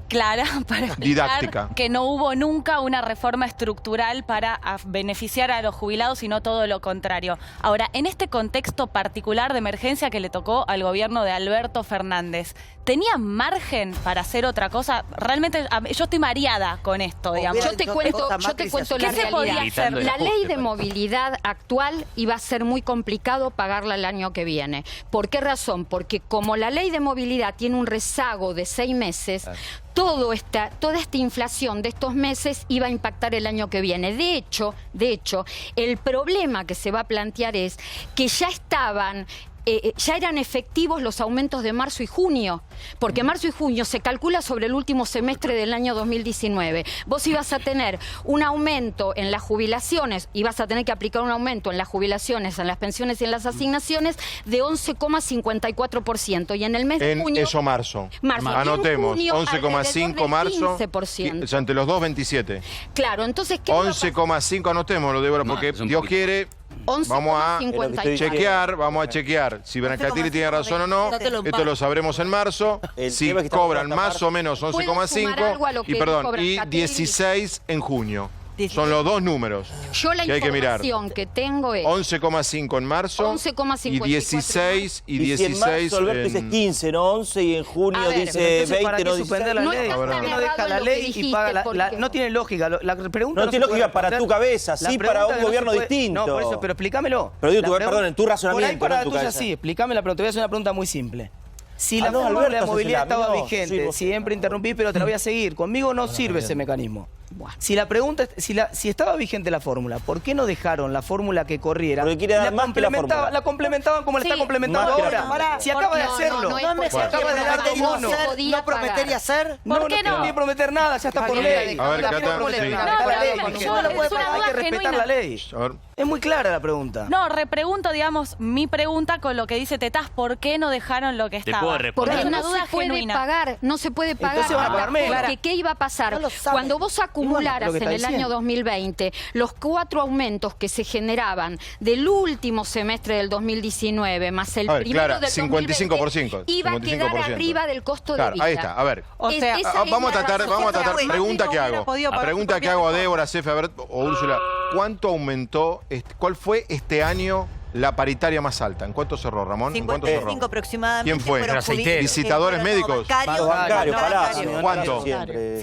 clara para explicar didáctica, que no hubo nunca una reforma estructural para beneficiar a los jubilados, sino todo lo contrario. Ahora, en este contexto particular de emergencia que le tocó al gobierno de Alberto Fernández, ¿tenía margen para hacer otra cosa? Realmente, yo estoy mareada con esto, digamos. Yo te cuento la realidad. La ley de movilidad actual iba a ser muy complicado pagarla el año que viene. ¿Por qué razón? Porque como la ley de movilidad tiene un rezago de 6 meses, toda esta inflación de estos meses iba a impactar el año que viene. De hecho, el problema que se va a plantear es que ya eran efectivos los aumentos de marzo y junio, porque marzo y junio se calcula sobre el último semestre del año 2019. Vos ibas a tener un aumento en las jubilaciones, ibas a tener que aplicar un aumento en las jubilaciones, en las pensiones y en las asignaciones de 11,54%. Y en el mes de junio... Eso marzo. Anotemos, 11,5 marzo. 15%. O sea, entre los dos, 27. Claro, entonces... 11,5, anotémoslo, Débora, porque Dios quiere... Vamos a chequear si Brancatelli tiene razón o no. Esto lo sabremos en marzo. Si cobran más o menos 11,5 y 16 en junio. Son los dos números Yo la que hay que mirar. información que tengo es 11,5 en marzo 11,54 y 16 y 16 en marzo Alberto dice 15, no 11, y en junio dice 20, no 16. La ley? No deja la ley y paga no tiene lógica. La pregunta no tiene lógica para tu cabeza, sí para un gobierno distinto. No, por eso, pero explícamelo. Pero digo, perdón, en tu razonamiento, por ahí para no en tu tuya cabeza. sí, explícamela, pero te voy a hacer una pregunta muy simple. Si la no, fórmula de Alberto, movilidad hacésela, estaba no, vigente, sí, siempre interrumpís, pero te la voy a seguir. Conmigo no sirve ese mecanismo. Si la pregunta, si estaba vigente la fórmula, ¿por qué no dejaron la fórmula que corriera? Porque quiere dar más que la fórmula. La complementaban como la está complementando ahora. Si acaba de hacerlo. No acaba de dar como no prometer y hacer. ¿Por qué no? No tiene prometer nada, ya está por ley. A ver, Cata, Hay que respetar la ley. Es muy clara la pregunta. No, repregunto, digamos, mi pregunta con lo que dice Tetaz, ¿por qué no dejaron lo que estaba? puedo responder. Porque Es una no duda se puede genuina. pagar, no se puede pagar. Entonces van a pagar menos. Porque ¿qué iba a pasar? No lo saben. Cuando vos acumularas lo que en está el año diciendo. 2020 los 4 aumentos que se generaban del último semestre del 2019 más el A ver, primero Clara, del 55 por 2020, iba a quedar 55%. arriba del costo de Claro, vida. ahí está, a ver. O sea, Vamos a tratar, pregunta que hubiera hago. podido pagar Pregunta su que hago a propia Débora, Cefe, a ver, o Úrsula. ¿Cuánto aumentó, cuál fue este año la paritaria más alta? ¿En cuánto cerró, Ramón? ¿En cuánto cerró? 55 aproximadamente. ¿Quién fue? fueron ¿Visitadores fueron médicos? Bancario, Palacio. ¿Cuánto?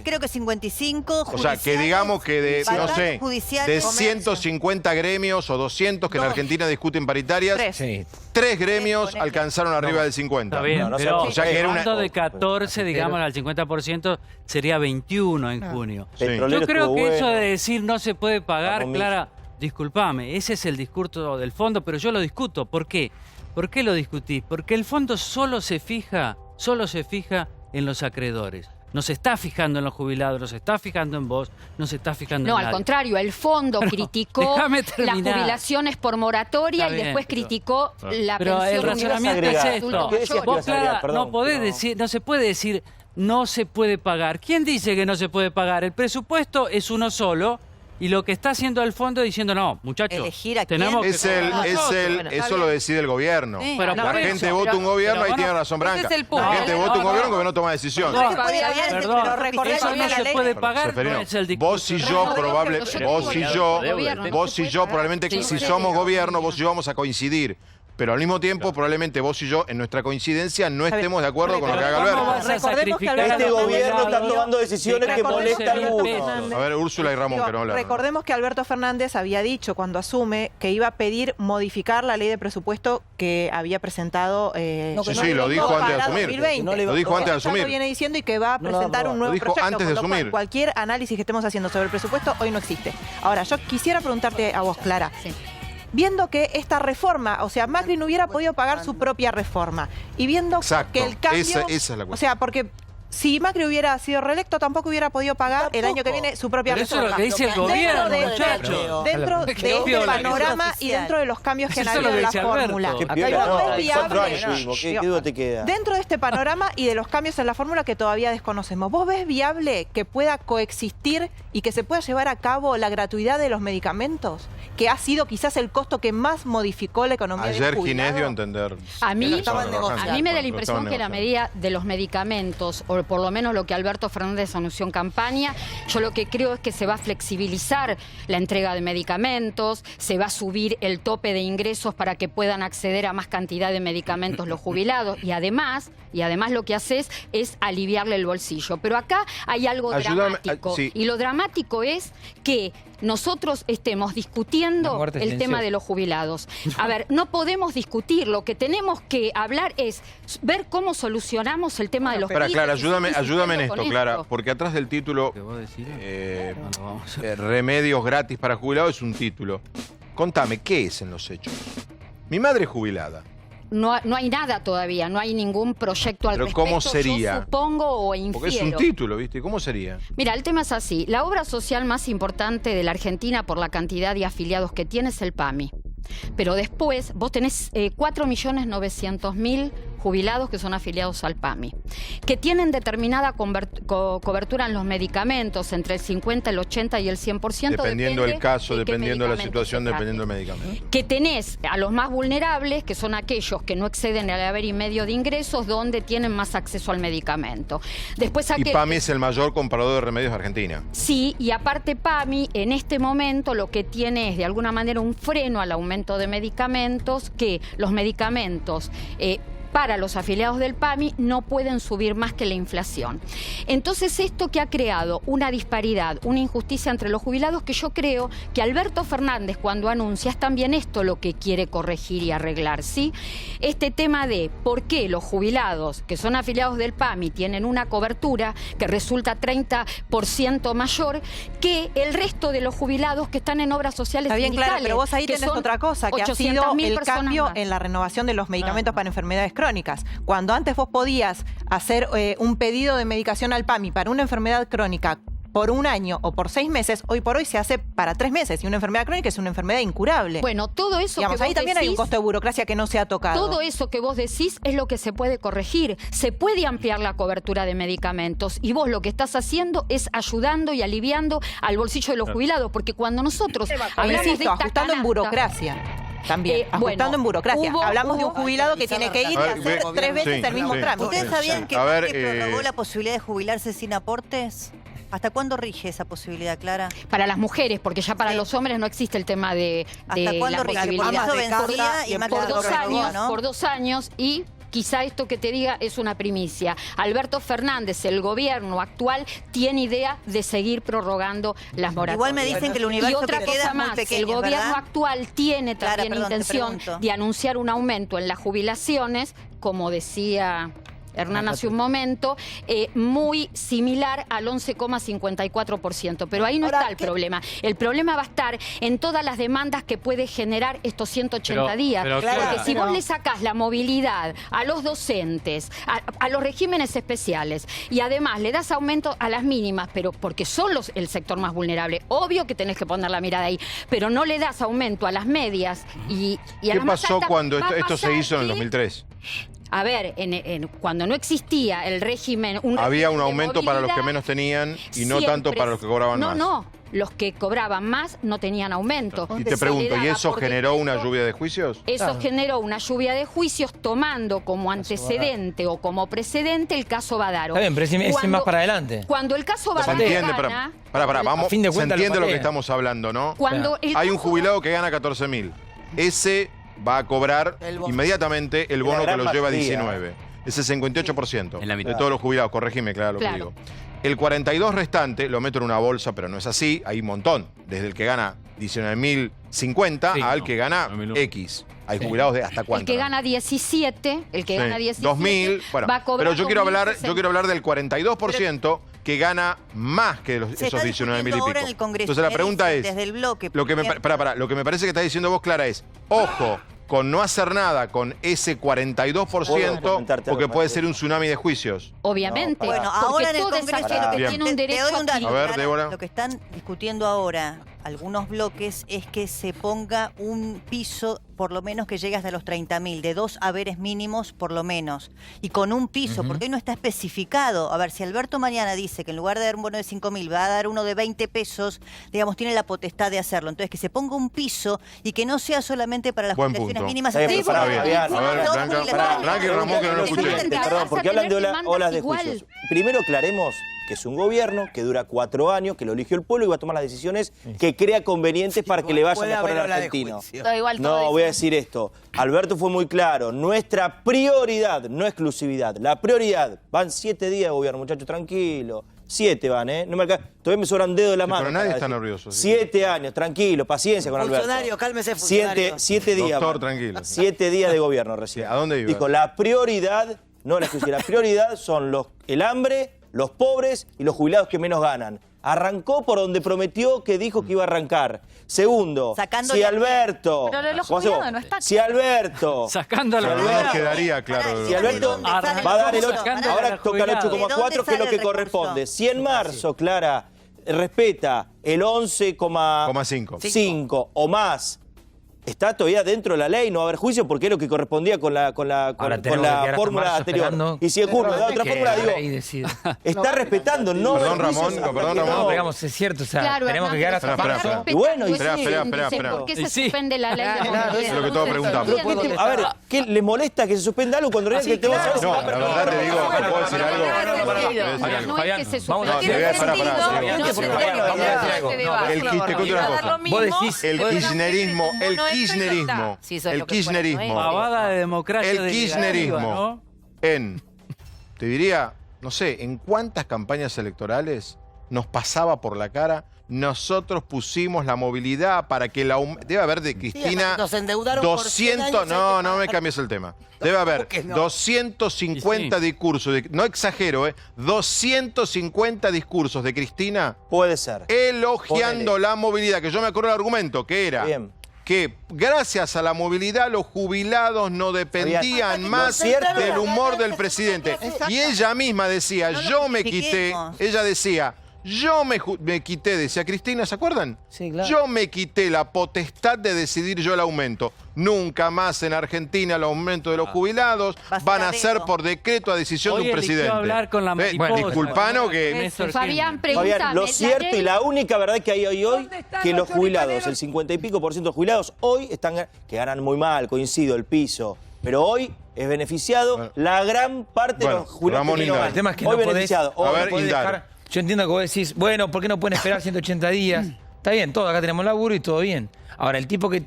Creo que 55. O sea, que digamos que de, no sé, judiciales, de comercio. 150 gremios o 200 que en Argentina discuten paritarias, 3 gremios alcanzaron arriba del 50. Está bien, pero o sea, que era una... hablando de 14, digamos, al 50%, sería 21 en junio. Yo Petrolero creo estuvo que eso bueno. de decir no se puede pagar, Vamos, Clara, discúlpame, ese es el discurso del fondo, pero yo lo discuto. ¿Por qué? ¿Por qué lo discutís? Porque el fondo solo se fija en los acreedores. No se está fijando en los jubilados, no se está fijando en vos, no se está fijando No, en al nadie. contrario, el fondo criticó déjame las terminar. jubilaciones por moratoria Está y bien, después pero- criticó la Pero el pensión razonamiento es universal de esto. adultos ¿Qué decías mayores. que Vos, ibas a agregar? Clara, Perdón, no podés pero- decir, no se puede decir no se puede pagar. ¿Quién dice que no se puede pagar? El presupuesto es uno solo y lo que está haciendo el fondo diciendo no, muchachos, Elegir a quién. tenemos que Eso lo decide el gobierno. Sí. Pero la por gente eso, vota un gobierno, pero ahí bueno, tiene razón Branca. ese es el punto. La gente No, vota un no, gobierno no. que no toma decisión. No, Perdón, pero recordemos eso que no la se ley- puede pagar, Seferino, no es el discurso. vos y yo probablemente, Sí, si sí. somos gobierno, vos y yo vamos a coincidir. Pero al mismo tiempo, probablemente vos y yo, en nuestra coincidencia, no estemos de acuerdo con lo que haga ¿Cómo Alberto. vas a Recordemos que sacrificar Alberto a Este los gobierno está jubilados? tomando decisiones que molestan a algunos. A ver, Úrsula y Ramón, que no hablaron. Recordemos que Alberto Fernández había dicho cuando asume que iba a pedir modificar la ley de presupuesto que había presentado. Sí, lo dijo antes de asumir. 2020. Lo dijo antes de Esto asumir. lo viene diciendo y que va a presentar un nuevo Lo dijo proyecto. antes de con lo cual, asumir. cualquier análisis que estemos haciendo sobre el presupuesto hoy no existe. Ahora, yo quisiera preguntarte a vos, Clara. Sí. Viendo que esta reforma, o sea, Macri no hubiera podido pagar su propia reforma y viendo Exacto. que el cambio, Esa es la cuestión. o sea, porque si Macri hubiera sido reelecto tampoco hubiera podido pagar el año que viene su propia Pero eso es reforma. lo que dice el gobierno, muchachos. Dentro de Qué este piola. panorama y dentro de los cambios que han Eso es habido lo de que la dice Alberto. fórmula. Qué Acá piola, no no, es viable. 4 años tuvimos, ¿qué duda te queda? Dentro de este panorama y de los cambios en la fórmula que todavía desconocemos, ¿vos ves viable que pueda coexistir y que se pueda llevar a cabo la gratuidad de los medicamentos? Que ha sido quizás el costo que más modificó la economía del Ayer jubilado. Ginés dio a entender. A mí, estaban negociando. a mí me da la Lo impresión estaban que la negociando. medida de los medicamentos, o por lo menos lo que Alberto Fernández anunció en campaña, yo lo que creo es que se va a flexibilizar la entrega de medicamentos, se va a subir el tope de ingresos para que puedan acceder a más cantidad de medicamentos los jubilados y además lo que haces es aliviarle el bolsillo. Pero acá hay algo Ayúdame, dramático sí. y lo dramático es que nosotros estemos discutiendo La muerte el tema silenciosa. de los jubilados. A ver, no podemos discutir, lo que tenemos que hablar es ver cómo solucionamos el tema de los Espera, Clara, jubilados. ayúdame en esto, Clara, porque atrás del título Remedios gratis para jubilados es un título. Contame, ¿qué es en los hechos? Mi madre es jubilada. No hay nada todavía, no hay ningún proyecto al Pero respecto. ¿cómo sería? Yo supongo o infiero. Porque es un título, ¿viste? ¿Cómo sería? Mira, el tema es así. La obra social más importante de la Argentina por la cantidad de afiliados que tiene es el PAMI. Pero después vos tenés 4.900.000 jubilados que son afiliados al PAMI, que tienen determinada cobertura en los medicamentos, entre el 50, el 80 y el 100%. Dependiendo del caso, de dependiendo de la situación, dependiendo del medicamento. Que tenés a los más vulnerables, que son aquellos que no exceden el haber y medio de ingresos, donde tienen más acceso al medicamento. Después Y PAMI es el mayor comprador de remedios de Argentina. Sí, y aparte PAMI en este momento lo que tiene es de alguna manera un freno al aumento de medicamentos, que los medicamentos para los afiliados del PAMI no pueden subir más que la inflación. Entonces esto que ha creado una disparidad, una injusticia entre los jubilados, que yo creo que Alberto Fernández cuando anuncia es también esto lo que quiere corregir y arreglar, ¿sí? Este tema de por qué los jubilados que son afiliados del PAMI tienen una cobertura que resulta 30% mayor que el resto de los jubilados que están en obras sociales. Está bien, sindicales, claro, pero vos ahí tenés otra cosa, que ha sido el cambio en la renovación de los medicamentos para enfermedades crónicas. Cuando antes vos podías hacer un pedido de medicación al PAMI para una enfermedad crónica por un año o por 6 meses, hoy por hoy se hace para 3 meses. Y una enfermedad crónica es una enfermedad incurable. Bueno, todo eso digamos, que ahí vos también decís, hay un costo de burocracia que no se ha tocado. Todo eso que vos decís es lo que se puede corregir. Se puede ampliar la cobertura de medicamentos. Y vos lo que estás haciendo es ayudando y aliviando al bolsillo de los jubilados. Porque cuando nosotros hablamos de esta ajustando en burocracia. También, ajustando en burocracia. Hablamos de un jubilado que tiene que ir y hacer 3 veces el mismo trámite. ¿Ustedes sabían que prorrogó la posibilidad de jubilarse sin aportes? ¿Hasta cuándo rige esa posibilidad, Clara? Para las mujeres, porque ya para los hombres no existe el tema de ¿Hasta cuándo la rige? posibilidad. Por 2 años y... Quizá esto que te diga es una primicia. Alberto Fernández, el gobierno actual, tiene idea de seguir prorrogando las moratorias. Igual me dicen que el universo y otra que cosa queda es muy más, pequeño, el gobierno ¿verdad? actual tiene Clara, también perdón, intención de anunciar un aumento en las jubilaciones, como decía Hernán hace un momento, muy similar al 11,54%. Pero ahí no está el problema. El problema va a estar en todas las demandas que puede generar estos 180 días. Porque si vos le sacás la movilidad a los docentes, a los regímenes especiales, y además le das aumento a las mínimas, pero porque son el sector más vulnerable, obvio que tenés que poner la mirada ahí, pero no le das aumento a las medias y a las más altas. ¿Qué pasó cuando esto se hizo en el 2003? A ver, cuando no existía el régimen... Había un aumento para los que menos tenían y no tanto para los que cobraban más. No, los que cobraban más no tenían aumento. Y te pregunto, ¿y eso generó una lluvia de juicios? Eso generó una lluvia de juicios tomando como antecedente o como precedente el caso Badaro. Está bien, pero es más para adelante. Cuando el caso Badaro gana... Vamos, se entiende lo que estamos hablando, ¿no? Hay un jubilado que gana 14.000. Ese va a cobrar inmediatamente el bono que lo lleva a 19. Ese 58% de todos los jubilados. Corregime, claro, lo que digo. El 42 restante lo meto en una bolsa, pero no es así. Hay un montón. Desde el que gana 19.050 al que gana X. Hay jubilados de hasta cuánto. El que gana 17, gana 2.000, bueno, va a cobrar. Pero yo quiero hablar del 42% que gana más que esos 19.000 y pico. Entonces la pregunta es, desde el bloque, lo que me parece que está diciendo vos, Clara, es, ojo, con no hacer nada con ese 42%, porque puede ser un tsunami de juicios. Obviamente. Bueno, ahora en el Congreso que tiene un derecho a ver, Débora. Lo que están discutiendo ahora algunos bloques es que se ponga un piso por lo menos que llegue hasta los 30.000, de 2 haberes mínimos por lo menos. Y con un piso, porque hoy no está especificado. A ver, si Alberto mañana dice que en lugar de dar un bono de 5.000 va a dar uno de 20 pesos, digamos, tiene la potestad de hacerlo. Entonces, que se ponga un piso y que no sea solamente para las jubilaciones mínimas. A ver, Blanca y Ramón, que no lo escuché. Perdón, porque hablan de olas de juicios. Primero aclaremos que es un gobierno que dura 4 años, que lo eligió el pueblo y va a tomar las decisiones que crea convenientes para que le vaya mejor al argentino. No, voy a decir esto. Alberto fue muy claro. Nuestra prioridad, no exclusividad, la prioridad. Van 7 días de gobierno, muchachos, tranquilo. 7 van, ¿eh? No me todavía me sobran dedos de la mano. Pero nadie está nervioso. 7 años, tranquilo, paciencia con Alberto. Funcionario, cálmese, funcionario. 7 días. Doctor, tranquilo. 7 días de gobierno recién. ¿A dónde iba? Dijo, la prioridad, no la exclusividad, la prioridad son el hambre, los pobres y los jubilados que menos ganan. Arrancó por donde prometió que dijo que iba a arrancar. Segundo, si Alberto... Pero los jubilados no está. Si Alberto... Sacando a la quedaría claro. Si Alberto va a dar el 8, ahora toca el 8,4, que es lo que corresponde. Si en marzo, Clara, respeta el 11,5 o más está todavía dentro de la ley, no va a haber juicio porque es lo que correspondía con la fórmula anterior. Y si en junio da otra fórmula, digo, está respetando, no. Perdón, Ramón. No, digamos, es cierto, o sea, Claro, tenemos que llegar hasta Espera. Y bueno, Espera. ¿Por qué se suspende la ley de Eso es lo que todos preguntamos. A ver, ¿qué le molesta que se suspenda algo cuando realmente te vas a ver? No, la verdad te digo, ¿te puedo decir algo? No es que se suspenda. Vos decís el kirchnerismo, el kirchnerismo, Pavada de democracia el kirchnerismo, te diría, no sé, ¿en cuántas campañas electorales nos pasaba por la cara? Nosotros pusimos la movilidad para que debe haber de Cristina nos endeudaron 200, no me cambies el tema. Debe haber 250 discursos, no exagero, 250 discursos de Cristina. Puede ser. Elogiando la movilidad, que yo me acuerdo del argumento, que era que gracias a la movilidad los jubilados no dependían más del humor del presidente. Y ella misma decía, yo me quité, decía Cristina, ¿se acuerdan? Sí, claro. Yo me quité la potestad de decidir yo el aumento. Nunca más en Argentina el aumento de los jubilados van a ser por decreto a decisión de un presidente. Hablar con la bueno, disculpanos que... Fabián, Fabián, lo cierto y la única verdad que hay hoy, que los jubilados, el 50 y pico % de los jubilados hoy están, que ganan muy mal, coincido, el piso, pero hoy es beneficiado la gran parte de los jubilados. El tema es que hoy no beneficiado. podés dejar. Yo entiendo que vos decís, bueno, ¿por qué no pueden esperar 180 días? Está bien, todos acá tenemos laburo y todo bien. Ahora, el tipo que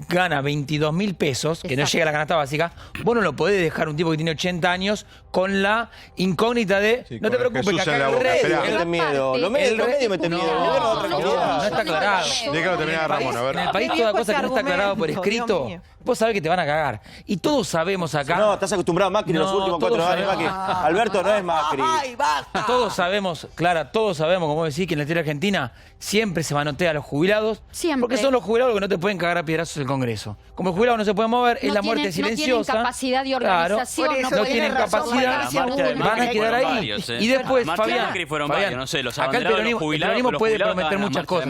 gana 22.000 pesos, que no llega a la canasta básica, vos no lo podés dejar un tipo que tiene 80 años con la incógnita de, no te preocupes, que acá el rey... Mete miedo, los medios meten miedo. No está aclarado. Déjalo terminar, Ramón, a ver. En el país toda cosa que no está aclarado por escrito, vos sabés que te van a cagar. Y todos sabemos acá... No, estás acostumbrado a Macri en los últimos 4 años. Macri. Alberto no es Macri. Todos sabemos, Clara, todos sabemos, como decís, que en la tierra argentina siempre se manotea a los jubilados. Siempre. Porque son los jubilados que no te pueden cagar a piedrazos el Congreso. Como el jubilado no se puede mover, es la muerte silenciosa. No tienen capacidad de organización. Claro, no tienen capacidad, van a quedar ahí. Y después, Fabián, no sé, los acá el peronismo puede prometer muchas cosas.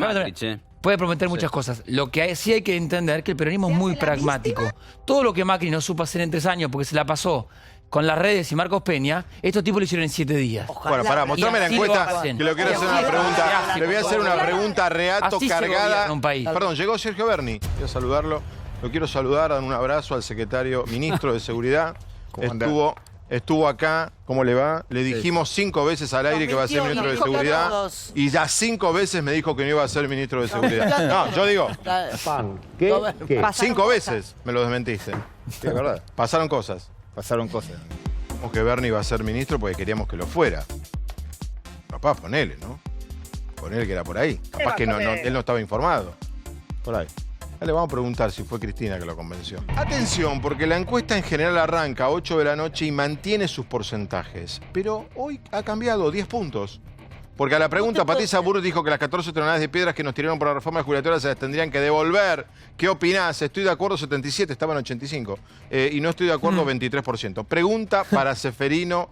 Puede prometer muchas cosas. Lo que sí hay que entender es que el peronismo es muy pragmático. Todo lo que Macri no supo hacer en 3 años porque se la pasó con las redes y Marcos Peña, estos tipos lo hicieron en 7 días. Bueno, pará, mostrame la encuesta, que lo quiero hacer una pregunta. Le voy a hacer una pregunta reato cargada. Perdón, llegó Sergio Berni. Quiero saludarlo. Lo quiero saludar, dar un abrazo al secretario ministro de Seguridad. Estuvo acá, ¿cómo le va? Le dijimos 5 veces al aire que va a ser ministro de Seguridad y ya 5 veces me dijo que no iba a ser ministro de Seguridad. No, yo digo, ¿qué? 5 veces me lo desmentiste. Sí, es verdad. Pasaron cosas. Dijimos que Berni iba a ser ministro porque queríamos que lo fuera. Capaz, ponele, ¿no? Ponele que era por ahí. Capaz que él no estaba informado. Por ahí. Le vamos a preguntar si fue Cristina que lo convenció. Atención, porque la encuesta en general arranca a 8 de la noche y mantiene sus porcentajes. Pero hoy ha cambiado 10 puntos. Porque a la pregunta, Patricia Burr dijo que las 14 toneladas de piedras que nos tiraron por la reforma jubilatoria se las tendrían que devolver. ¿Qué opinás? Estoy de acuerdo 77, estaban 85. Y no estoy de acuerdo 23%. Pregunta para Ceferino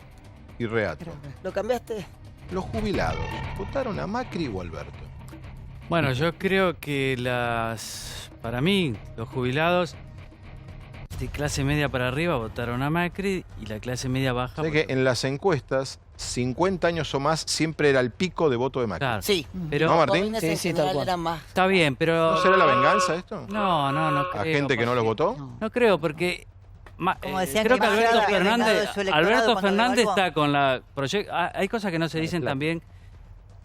y Reato. ¿Lo cambiaste? Los jubilados, ¿votaron a Macri o Alberto? Bueno, yo creo que para mí, los jubilados de clase media para arriba votaron a Macri y la clase media baja... Sé que en las encuestas, 50 años o más siempre era el pico de voto de Macri. Claro, sí. Pero, ¿no, Martín? Sí, tal cual. Está bien, pero... ¿No será la venganza esto? No creo. ¿A gente que no los votó? No creo, porque... creo que Alberto Fernández está con la... Hay cosas que no se dicen también.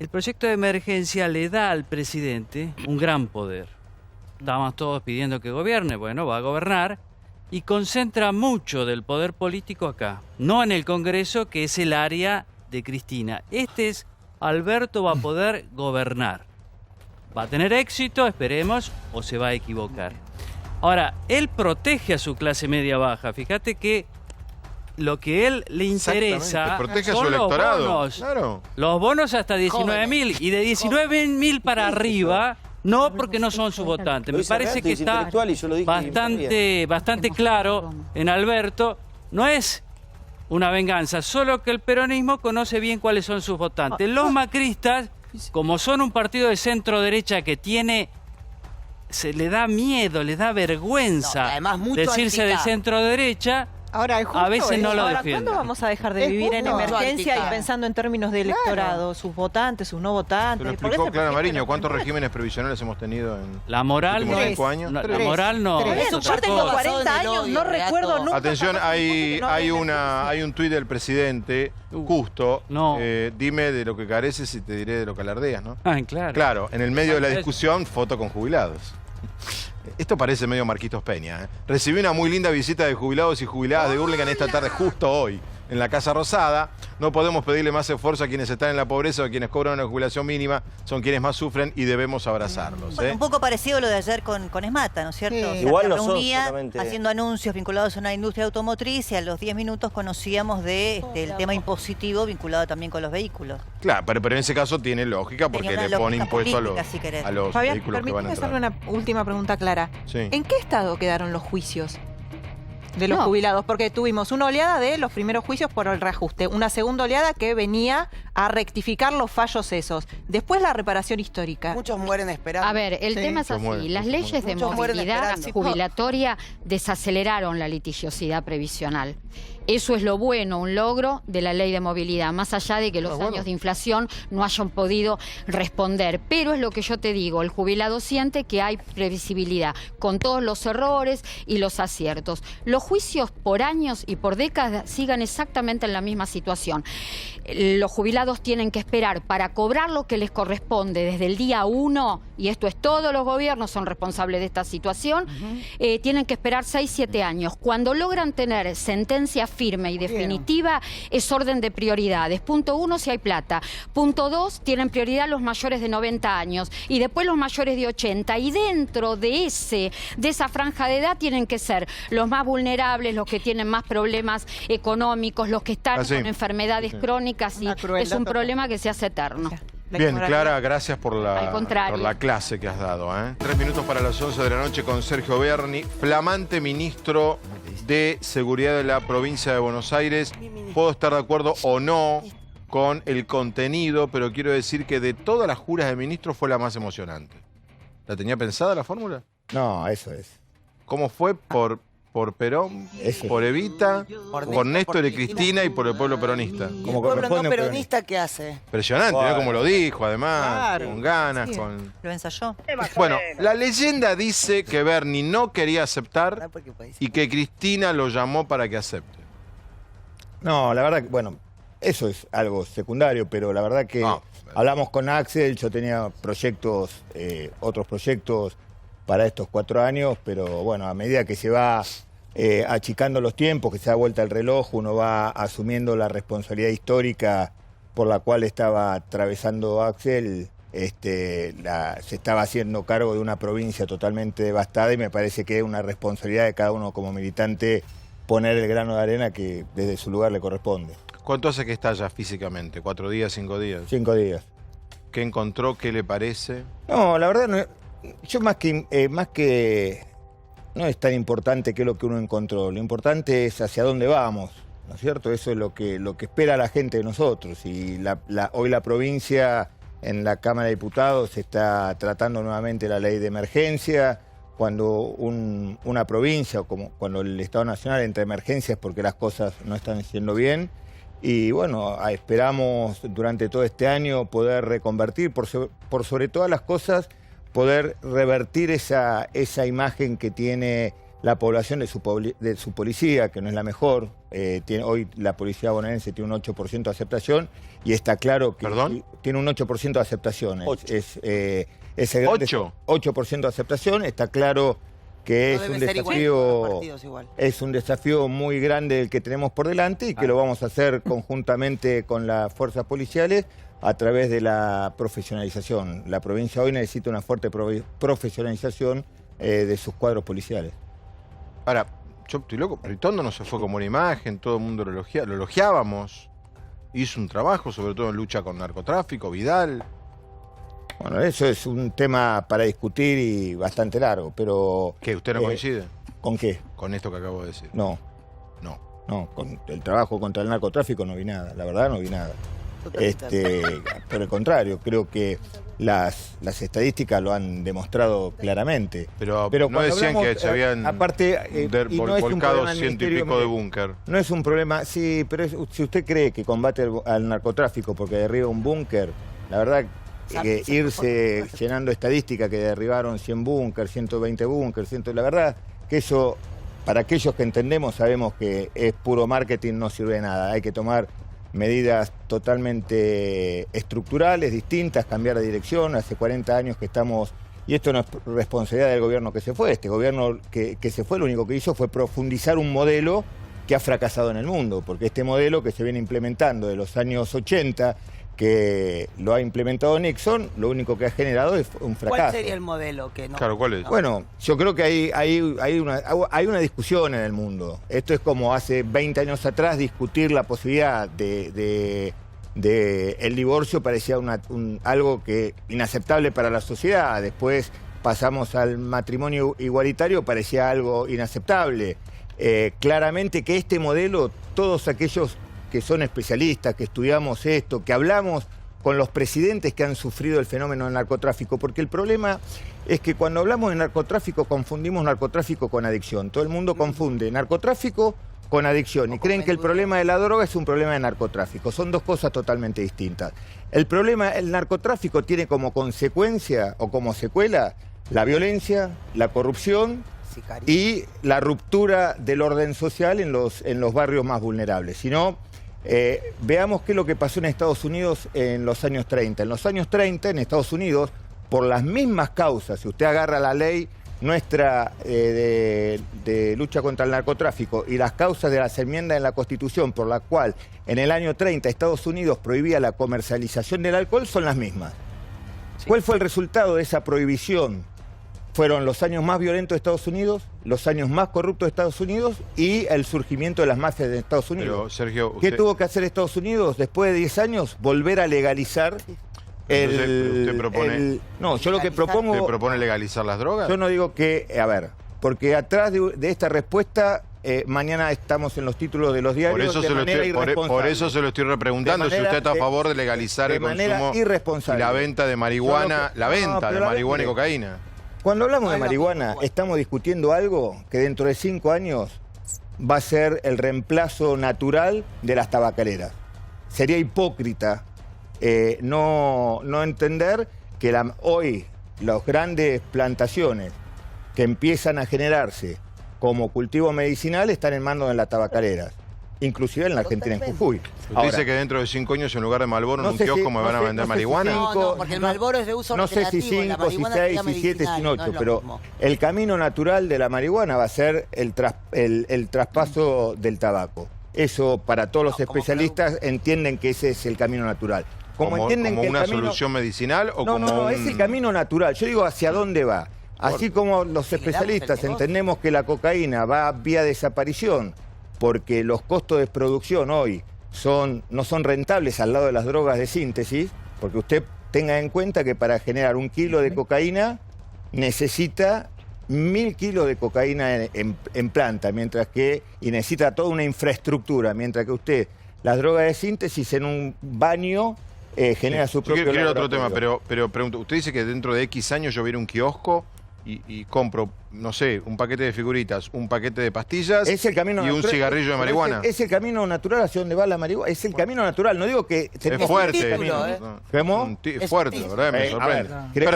El proyecto de emergencia le da al presidente un gran poder. Estamos todos pidiendo que gobierne, bueno, va a gobernar y concentra mucho del poder político acá, no en el Congreso, que es el área de Cristina. Alberto va a poder gobernar. Va a tener éxito, esperemos, o se va a equivocar. Ahora, él protege a su clase media baja. Fíjate que lo que él le interesa protege son a su electorado. Los bonos. Claro. Los bonos hasta 19.000 y de 19.000 para arriba, no porque no son sus votantes. Me parece que está bastante claro en Alberto. No es una venganza, solo que el peronismo conoce bien cuáles son sus votantes. Los macristas, como son un partido de centro derecha que tiene se le da miedo, le da vergüenza decirse de centro derecha. Ahora, es justo, a veces no lo defienden. ¿Cuándo vamos a dejar de vivir en emergencia y pensando en términos de electorado? Sus votantes, sus no votantes. Lo explicó Clara Mariño. ¿Cuántos regímenes previsionales hemos tenido en la moral los últimos 5 años? La moral no. Yo tengo 40 años, no recuerdo nunca. Atención, hay un tuit del presidente, justo. Dime de lo que careces y te diré de lo que alardeas, ¿no? Claro. Claro, en el medio de la discusión, foto con jubilados. Esto parece medio Marquitos Peña. Recibí una muy linda visita de jubilados y jubiladas de Hurlingham esta tarde, justo hoy, en la Casa Rosada. No podemos pedirle más esfuerzo a quienes están en la pobreza o a quienes cobran una jubilación mínima. Son quienes más sufren y debemos abrazarlos. Bueno, un poco parecido a lo de ayer con Esmata, ¿no es cierto? Sí. O sea, Igual se reunía haciendo anuncios vinculados a una industria automotriz y a los 10 minutos conocíamos del tema impositivo vinculado también con los vehículos. Claro, pero en ese caso tiene lógica porque le pone impuesto a los Fabián, vehículos que van a entrar. hacerle una última pregunta clara. Sí. ¿En qué estado quedaron los juicios de los jubilados? Porque tuvimos una oleada de los primeros juicios por el reajuste, una segunda oleada que venía a rectificar los fallos esos. Después la reparación histórica. Muchos mueren esperando. A ver, el tema es así. Las leyes de movilidad jubilatoria desaceleraron la litigiosidad previsional. Eso es lo bueno, un logro de la ley de movilidad, más allá de que los años de inflación no hayan podido responder. Pero es lo que yo te digo, el jubilado siente que hay previsibilidad, con todos los errores y los aciertos. Los juicios por años y por décadas sigan exactamente en la misma situación. Los jubilados tienen que esperar para cobrar lo que les corresponde desde el día 1, y esto es todos los gobiernos son responsables de esta situación, tienen que esperar 6, 7 años. Cuando logran tener sentencia firme y definitiva, es orden de prioridades. Punto 1, si hay plata. Punto 2, tienen prioridad los mayores de 90 años y después los mayores de 80. Y dentro de esa franja de edad tienen que ser los más vulnerables, los que tienen más problemas económicos, los que están con enfermedades crónicas, y es un problema que se hace eterno. Bien, Clara, gracias por la clase que has dado. 3 minutos para las 11 de la noche con Sergio Berni, flamante ministro de Seguridad de la provincia de Buenos Aires. Puedo estar de acuerdo o no con el contenido, pero quiero decir que de todas las juras de ministros fue la más emocionante. ¿La tenía pensada la fórmula? No, eso es. ¿Cómo fue? ¿Por Perón, por Evita, por Néstor y Cristina y por el pueblo peronista? ¿Y el pueblo no peronista qué hace? Impresionante, ¿no? Como lo dijo, además, con ganas, con... Lo ensayó. Bueno, la leyenda dice que Berni no quería aceptar y que Cristina lo llamó para que acepte. No, la verdad que, bueno, eso es algo secundario, pero la verdad que hablamos con Axel, yo tenía proyectos, otros proyectos para estos 4 años, pero bueno, a medida que se va achicando los tiempos, que se da vuelta el reloj, uno va asumiendo la responsabilidad histórica por la cual estaba atravesando Axel, se estaba haciendo cargo de una provincia totalmente devastada y me parece que es una responsabilidad de cada uno como militante poner el grano de arena que desde su lugar le corresponde. ¿Cuánto hace que está allá físicamente? ¿4 días, 5 días? 5 días. ¿Qué encontró? ¿Qué le parece? No, la verdad no. Yo más que no es tan importante qué es lo que uno encontró, lo importante es hacia dónde vamos, ¿no es cierto? Eso es lo que espera la gente de nosotros, y hoy la provincia en la Cámara de Diputados está tratando nuevamente la ley de emergencia. Cuando una provincia o como cuando el Estado Nacional entra en emergencia es porque las cosas no están yendo bien. Y bueno, esperamos durante todo este año poder reconvertir, por sobre todas las cosas, poder revertir esa imagen que tiene la población de su policía, que no es la mejor. Hoy la policía bonaerense tiene un 8% de aceptación y está claro que tiene un 8% de aceptación. Es el 8% de aceptación, está claro que es un desafío muy grande el que tenemos por delante y que lo vamos a hacer conjuntamente con las fuerzas policiales a través de la profesionalización. La provincia hoy necesita una fuerte profesionalización de sus cuadros policiales. Ahora, yo estoy loco, Ritondo no se fue como una imagen, todo el mundo lo elogiábamos, hizo un trabajo, sobre todo en lucha con narcotráfico, Vidal. Bueno, eso es un tema para discutir y bastante largo, pero... ¿Qué? ¿Usted no coincide? ¿Con qué? Con esto que acabo de decir. No, con el trabajo contra el narcotráfico no vi nada, la verdad no vi nada. Por el contrario, creo que las estadísticas lo han demostrado claramente. Pero no decían que se habían volcado 100 y pico de búnker. No es un problema, sí, pero si usted cree que combate al narcotráfico porque derriba un búnker, la verdad que irse llenando estadísticas que derribaron 100 búnker, 120 búnker, la verdad que eso, para aquellos que entendemos, sabemos que es puro marketing, no sirve de nada. Hay que tomar medidas totalmente estructurales, distintas, cambiar de dirección. Hace 40 años que estamos, y esto no es responsabilidad del gobierno que se fue. Este gobierno que se fue, lo único que hizo fue profundizar un modelo que ha fracasado en el mundo, porque este modelo que se viene implementando de los años 80, que lo ha implementado Nixon, lo único que ha generado es un fracaso. ¿Cuál sería el modelo que no? Claro, ¿cuál es? Bueno, yo creo que hay una discusión en el mundo. Esto es como hace 20 años atrás discutir la posibilidad de el divorcio parecía algo que inaceptable para la sociedad. Después pasamos al matrimonio igualitario, parecía algo inaceptable. Claramente que este modelo, todos aquellos que son especialistas, que estudiamos esto, que hablamos con los presidentes que han sufrido el fenómeno del narcotráfico, porque el problema es que cuando hablamos de narcotráfico confundimos narcotráfico con adicción. Todo el mundo confunde narcotráfico con adicción y creen que el problema de la droga es un problema de narcotráfico. Son dos cosas totalmente distintas. El narcotráfico tiene como consecuencia o como secuela la violencia, la corrupción y la ruptura del orden social en los barrios más vulnerables. Si no, veamos qué es lo que pasó en Estados Unidos en los años 30. En los años 30, en Estados Unidos, por las mismas causas, si usted agarra la ley nuestra de lucha contra el narcotráfico y las causas de las enmiendas en la Constitución por la cual en el año 30 Estados Unidos prohibía la comercialización del alcohol, son las mismas. Sí. ¿Cuál fue el resultado de esa prohibición? Fueron los años más violentos de Estados Unidos, los años más corruptos de Estados Unidos y el surgimiento de las mafias de Estados Unidos. Pero, Sergio, ¿qué tuvo que hacer Estados Unidos después de 10 años? Volver a legalizar ¿Usted propone? No, yo lo que propongo... ¿Usted propone legalizar las drogas? Yo no digo que... A ver, porque atrás de esta respuesta... mañana estamos en los títulos de los diarios por eso se lo estoy repreguntando si usted está a favor de legalizar el consumo y la venta de marihuana, y cocaína. Cuando hablamos de marihuana, estamos discutiendo algo que dentro de 5 años va a ser el reemplazo natural de las tabacaleras. Sería hipócrita no entender que hoy las grandes plantaciones que empiezan a generarse como cultivo medicinal están en manos de las tabacaleras, inclusive en la Argentina, en Jujuy. ¿Usted dice que dentro de 5 años en lugar de Marlboro en un kiosco me van a vender marihuana? No, porque el Marlboro es de uso recreativo. No sé si 5, si 6, si 7, si 8, pero el camino natural de la marihuana va a ser el traspaso del tabaco. Eso para todos los especialistas entienden que ese es el camino natural. ¿Como una solución medicinal o como No, es el camino natural. Yo digo hacia dónde va. Así como los especialistas entendemos que la cocaína va vía desaparición porque los costos de producción hoy no son rentables al lado de las drogas de síntesis, porque usted tenga en cuenta que para generar 1 kilo de cocaína necesita 1000 kilos de cocaína en planta, y necesita toda una infraestructura, mientras que usted, las drogas de síntesis en un baño genera su propio quiero otro tema, pero pregunto, usted dice que dentro de X años yo voy a ir a un kiosco y compro, no sé, un paquete de figuritas, un paquete de pastillas y un cigarrillo de marihuana. Es el camino natural hacia donde va la marihuana. Es el camino natural, no digo que... Es fuerte. ¿Cómo? Es fuerte, la verdad, me sorprende.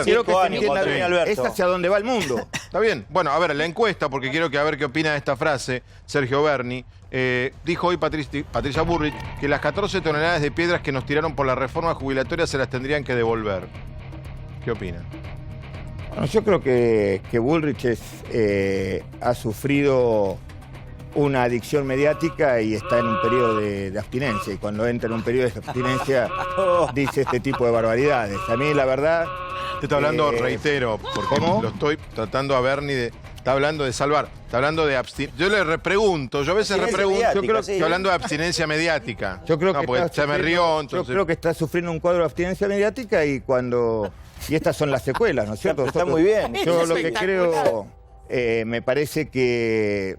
Quiero que se entienda bien, Alberto. Es hacia donde va el mundo. Está bien. Bueno, a ver, la encuesta, porque quiero que a ver qué opina de esta frase Sergio Berni. Dijo hoy Patricia Bullrich que las 14 toneladas de piedras que nos tiraron por la reforma jubilatoria se las tendrían que devolver. ¿Qué opina? Bueno, yo creo que Bullrich ha sufrido una adicción mediática y está en un periodo de abstinencia. Y cuando entra en un periodo de abstinencia dice este tipo de barbaridades. A mí, la verdad... Usted está hablando, reitero, porque lo estoy tratando a Berni está hablando de salvar, está hablando de abstinencia. Yo le repregunto, yo a veces repregunto, yo creo que está hablando de abstinencia mediática. Yo creo que se me rió, entonces... Yo creo que está sufriendo un cuadro de abstinencia mediática y estas son las secuelas, ¿no es cierto? Está muy bien. Yo lo que creo, me parece que,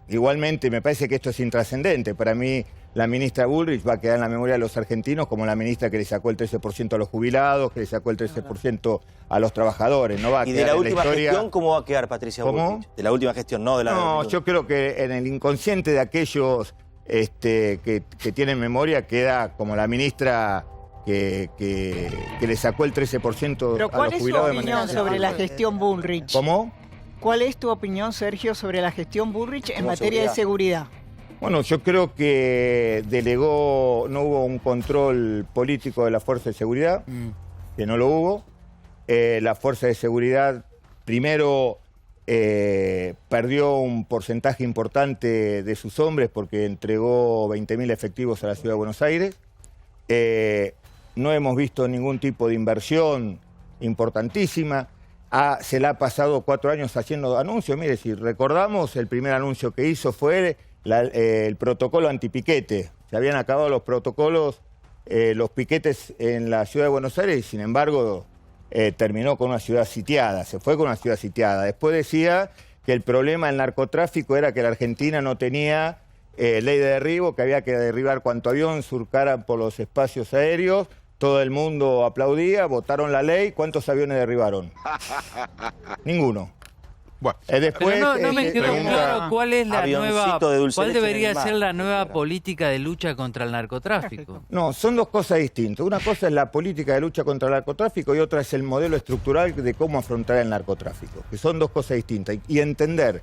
igualmente, me parece que esto es intrascendente. Para mí, la ministra Bullrich va a quedar en la memoria de los argentinos como la ministra que le sacó el 13% a los jubilados, que le sacó el 13% a los trabajadores. No va a ¿Y quedar de la en última historia... gestión cómo va a quedar Patricia Bullrich? De la última gestión, no de la... No, yo creo que en el inconsciente de aquellos que tienen memoria queda como la ministra que le sacó el 13% Pero a ¿cuál los es tu jubilados de opinión manera... sobre la gestión Bullrich? ¿Cómo? ¿Cuál es tu opinión, Sergio, sobre la gestión Bullrich en Como materia de seguridad? Bueno, yo creo que no hubo un control político de la Fuerza de Seguridad, que no lo hubo. La Fuerza de Seguridad, primero, perdió un porcentaje importante de sus hombres porque entregó 20.000 efectivos a la Ciudad de Buenos Aires. No hemos visto ningún tipo de inversión importantísima. Se le ha pasado 4 años haciendo anuncios. Mire, si recordamos, el primer anuncio que hizo fue el protocolo antipiquete. Se habían acabado los protocolos, los piquetes en la Ciudad de Buenos Aires y, sin embargo, terminó con una ciudad sitiada. Se fue con una ciudad sitiada. Después decía que el problema del narcotráfico era que la Argentina no tenía ley de derribo, que había que derribar cuanto avión surcara por los espacios aéreos. Todo el mundo aplaudía, votaron la ley. ¿Cuántos aviones derribaron? Ninguno. Bueno, después, pero no me quedó claro cuál es la nueva, cuál debería ser la nueva Claro. política de lucha contra el narcotráfico. No, son dos cosas distintas. Una cosa es la política de lucha contra el narcotráfico y otra es el modelo estructural de cómo afrontar el narcotráfico, que son dos cosas distintas. Y entender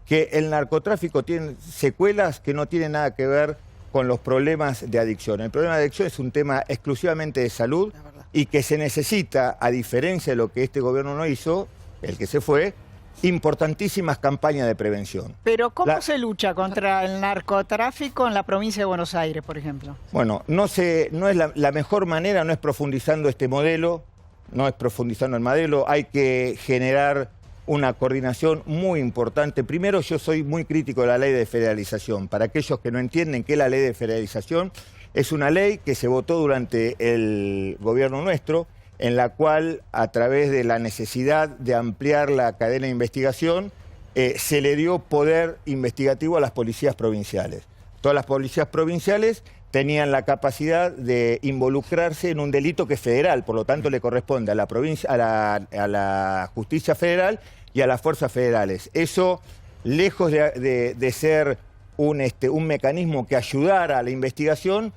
que el narcotráfico tiene secuelas que no tienen nada que ver con los problemas de adicción. El problema de adicción es un tema exclusivamente de salud y que se necesita, a diferencia de lo que este gobierno no hizo, el que se fue, importantísimas campañas de prevención. Pero ¿cómo se lucha contra el narcotráfico en la provincia de Buenos Aires, por ejemplo? Bueno, no es la mejor manera, no es profundizando este modelo, no es profundizando el modelo, hay que generar una coordinación muy importante. Primero, yo soy muy crítico de la ley de federalización. Para aquellos que no entienden qué es la ley de federalización, es una ley que se votó durante el gobierno nuestro, en la cual, a través de la necesidad de ampliar la cadena de investigación, se le dio poder investigativo a las policías provinciales. Todas las policías provinciales tenían la capacidad de involucrarse en un delito que es federal, por lo tanto le corresponde a la provincia, a la justicia federal y a las fuerzas federales. Eso, lejos de ser un mecanismo que ayudara a la investigación,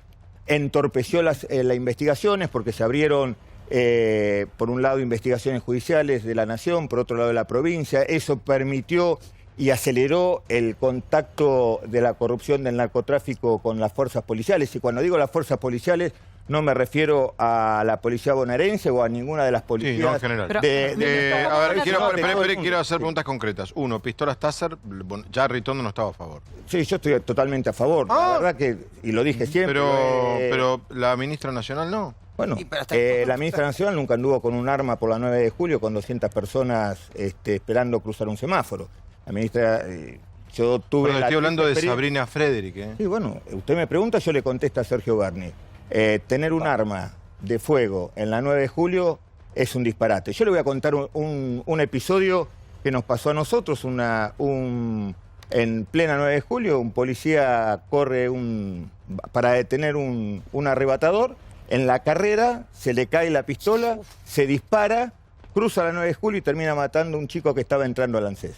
entorpeció las investigaciones porque se abrieron, por un lado, investigaciones judiciales de la nación, por otro lado de la provincia. Eso permitió y aceleró el contacto de la corrupción del narcotráfico con las fuerzas policiales. Y cuando digo las fuerzas policiales, no me refiero a la policía bonaerense o a ninguna de las policías. Sí, no, en general. Pero, a ver, quiero hacer preguntas concretas. Uno, pistolas Taser, ya Ritondo no estaba a favor. Sí, yo estoy totalmente a favor. La verdad que, y lo dije siempre. Pero la ministra nacional no. Bueno, la ministra nacional nunca anduvo con un arma por la 9 de julio con 200 personas esperando cruzar un semáforo. La ministra, yo tuve... Pero estoy hablando de Sabrina Frederick, ¿eh? Sí, bueno, usted me pregunta, yo le contesto a Sergio Berni. Tener un arma de fuego en la 9 de julio es un disparate. Yo le voy a contar un episodio que nos pasó a nosotros. En plena 9 de julio, un policía corre para detener un arrebatador. En la carrera se le cae la pistola, se dispara, cruza la 9 de julio y termina matando a un chico que estaba entrando al ANSES,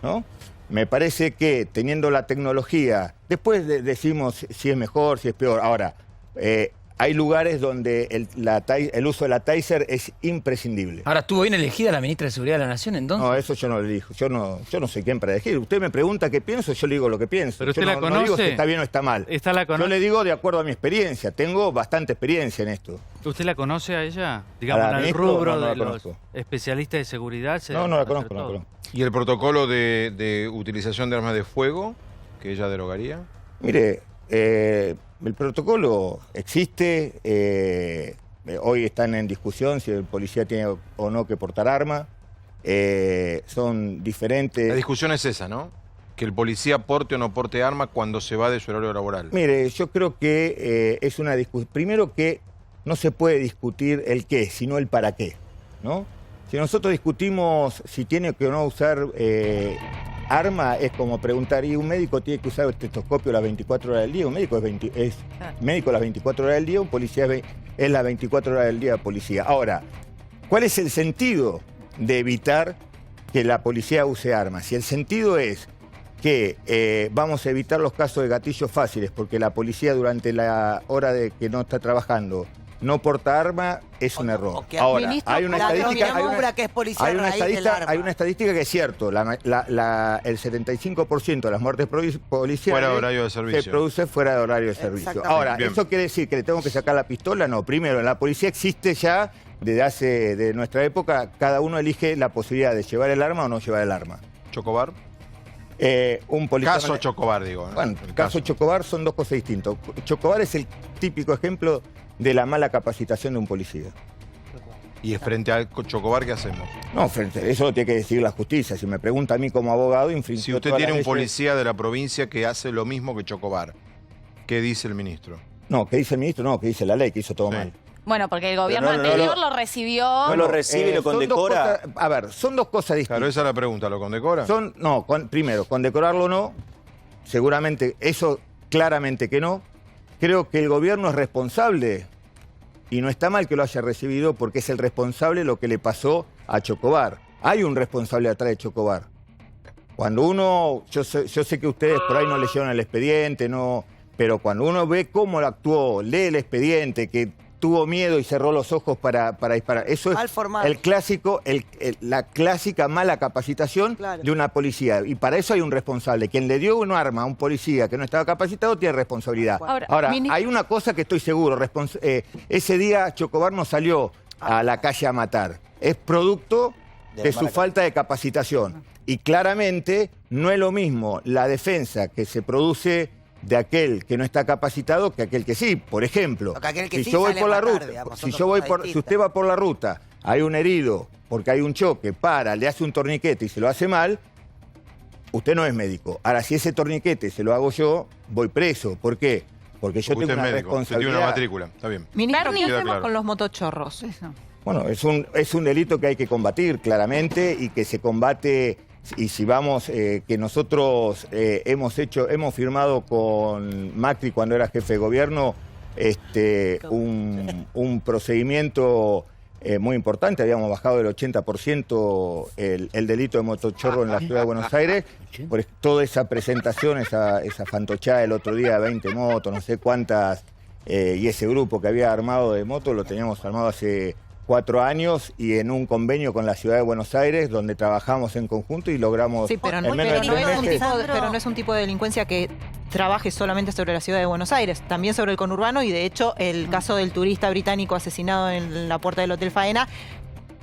¿no? Me parece que teniendo la tecnología, después decimos si es mejor, si es peor. Ahora, hay lugares donde el uso de la Taser es imprescindible. Ahora, ¿estuvo bien elegida la ministra de Seguridad de la Nación entonces? No, eso yo no le digo. Yo no sé quién para elegir. Usted me pregunta qué pienso, yo le digo lo que pienso. ¿Pero usted yo la conoce? No digo si está bien o está mal. Yo le digo de acuerdo a mi experiencia. Tengo bastante experiencia en esto. ¿Usted la conoce a ella? Digamos, ¿A la en el ministra? rubro No, no la de los conozco. especialistas de seguridad. No la conozco, no la conozco. ¿Y el protocolo de utilización de armas de fuego que ella derogaría? Mire, el protocolo existe, hoy están en discusión si el policía tiene o no que portar arma, son diferentes... La discusión es esa, ¿no? Que el policía porte o no porte arma cuando se va de su horario laboral. Mire, yo creo que es una discusión... Primero que no se puede discutir el qué, sino el para qué, ¿no? Si nosotros discutimos si tiene que o no usar arma es como preguntar, ¿y un médico tiene que usar el estetoscopio las 24 horas del día? Un médico es médico las 24 horas del día, un policía es las 24 horas del día de policía. Ahora, ¿cuál es el sentido de evitar que la policía use armas? Si el sentido es que vamos a evitar los casos de gatillos fáciles, porque la policía durante la hora de que no está trabajando no porta arma, es un error. Ahora, hay una estadística, hay una estadística que es cierto, el 75% de las muertes policiales fuera de horario de servicio. Se produce fuera de horario de servicio. Ahora, Bien. ¿eso quiere decir que le tengo que sacar la pistola? No, primero, en la policía existe ya, de nuestra época, cada uno elige la posibilidad de llevar el arma o no llevar el arma. ¿Chocobar? Un policía... Caso Chocobar, digo. Bueno, el caso Chocobar son dos cosas distintas. Chocobar es el típico ejemplo de la mala capacitación de un policía. ¿Y frente al Chocobar qué hacemos? No, frente a eso lo tiene que decidir la justicia. Si me pregunta a mí como abogado, infringió Si usted tiene un policía de la provincia que hace lo mismo que Chocobar, ¿qué dice el ministro? No, ¿qué dice el ministro? No, ¿qué dice la ley? Que hizo todo mal. Bueno, porque el gobierno anterior lo recibió... No lo recibe y lo condecora. A ver, son dos cosas distintas. Claro, esa es la pregunta, ¿lo condecora? Primero, condecorarlo no, seguramente, eso claramente que no. Creo que el gobierno es responsable, y no está mal que lo haya recibido, porque es el responsable de lo que le pasó a Chocobar. Hay un responsable atrás de Chocobar. Cuando uno, yo sé que ustedes por ahí no leyeron el expediente, no, pero cuando uno ve cómo actuó, lee el expediente, que tuvo miedo y cerró los ojos para disparar. Eso es el clásico, la clásica mala capacitación de una policía. Y para eso hay un responsable. Quien le dio un arma a un policía que no estaba capacitado tiene responsabilidad. Ahora, hay una cosa que estoy seguro. Ese día Chocobar no salió a la calle a matar. Es producto de su falta de capacitación. Y claramente no es lo mismo la defensa que se produce de aquel que no está capacitado que aquel que sí. Por ejemplo, si yo voy por la ruta, si usted va por la ruta, hay un herido porque hay un choque, le hace un torniquete y se lo hace mal, usted no es médico. Ahora, si ese torniquete se lo hago yo, voy preso. ¿Por qué? Porque yo tengo una responsabilidad. Tiene una matrícula, está bien. Ministro, ¿qué hacemos con los motochorros? Bueno, es un delito que hay que combatir claramente y que se combate. Y si vamos, que nosotros hemos firmado con Macri cuando era jefe de gobierno un procedimiento muy importante. Habíamos bajado del 80% el delito de motochorro en la ciudad de Buenos Aires. Por toda esa presentación, esa fantochada el otro día, 20 motos, no sé cuántas, y ese grupo que había armado de motos lo teníamos armado hace 4 años y en un convenio con la ciudad de Buenos Aires donde trabajamos en conjunto y logramos... Sí, pero no es un tipo de delincuencia que trabaje solamente sobre la ciudad de Buenos Aires, también sobre el conurbano, y de hecho el caso del turista británico asesinado en la puerta del Hotel Faena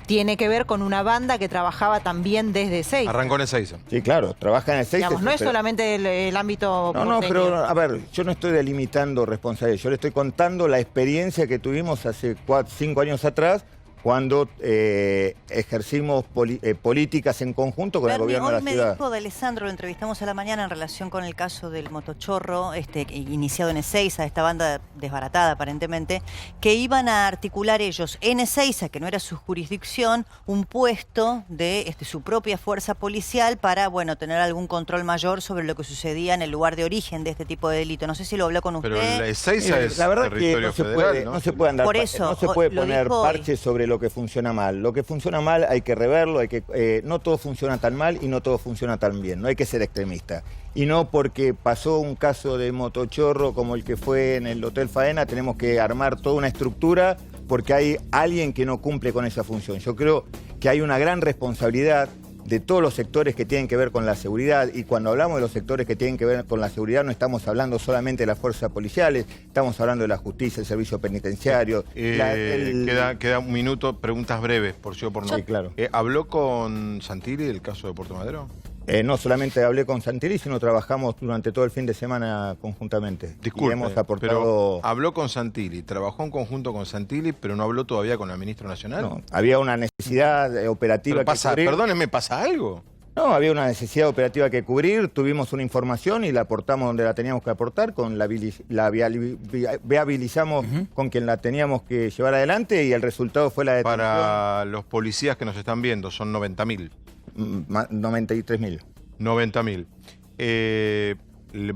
tiene que ver con una banda que trabajaba también desde Ezeiza. Arrancó en Ezeiza. Sí, claro, trabaja en Ezeiza. No es solamente el ámbito porteño. No, pero a ver, yo no estoy delimitando responsabilidades, yo le estoy contando la experiencia que tuvimos hace 5 años atrás cuando ejercimos políticas en conjunto con el gobierno de la ciudad. Me dijo de Alessandro, lo entrevistamos a la mañana en relación con el caso del motochorro, iniciado en Ezeiza, esta banda desbaratada aparentemente, que iban a articular ellos en Ezeiza, que no era su jurisdicción, un puesto de su propia fuerza policial para, bueno, tener algún control mayor sobre lo que sucedía en el lugar de origen de este tipo de delito. No sé si lo habló con usted. Pero Ezeiza es la verdad territorio que federal, no se puede andar, por eso, no se puede poner parches sobre lo que funciona mal. Lo que funciona mal hay que reverlo, no todo funciona tan mal y no todo funciona tan bien. No hay que ser extremista. Y no porque pasó un caso de motochorro como el que fue en el Hotel Faena, tenemos que armar toda una estructura porque hay alguien que no cumple con esa función. Yo creo que hay una gran responsabilidad de todos los sectores que tienen que ver con la seguridad, y cuando hablamos de los sectores que tienen que ver con la seguridad no estamos hablando solamente de las fuerzas policiales, estamos hablando de la justicia, el servicio penitenciario. Queda un minuto, preguntas breves, por sí o por no. Sí, claro. ¿Habló con Santilli del caso de Puerto Madero? No solamente hablé con Santilli, sino trabajamos durante todo el fin de semana conjuntamente. Disculpe, hemos aportado... pero habló con Santilli, trabajó en conjunto con Santilli, pero no habló todavía con la ministra nacional. No, había una necesidad operativa que cubrir. Perdóneme, ¿pasa algo? No, había una necesidad operativa que cubrir, tuvimos una información y la aportamos donde la teníamos que aportar, viabilizamos con quien la teníamos que llevar adelante y el resultado fue la detención. Para los policías que nos están viendo, son 90.000. 93.000. 90.000.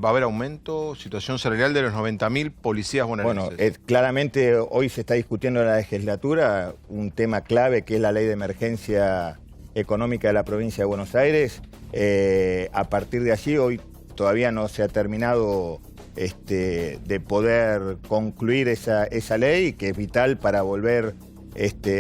¿Va a haber aumento, situación salarial de los 90.000 policías bonaerenses? Bueno, claramente hoy se está discutiendo en la legislatura un tema clave que es la ley de emergencia económica de la provincia de Buenos Aires. A partir de allí, hoy todavía no se ha terminado de poder concluir esa ley, que es vital para volver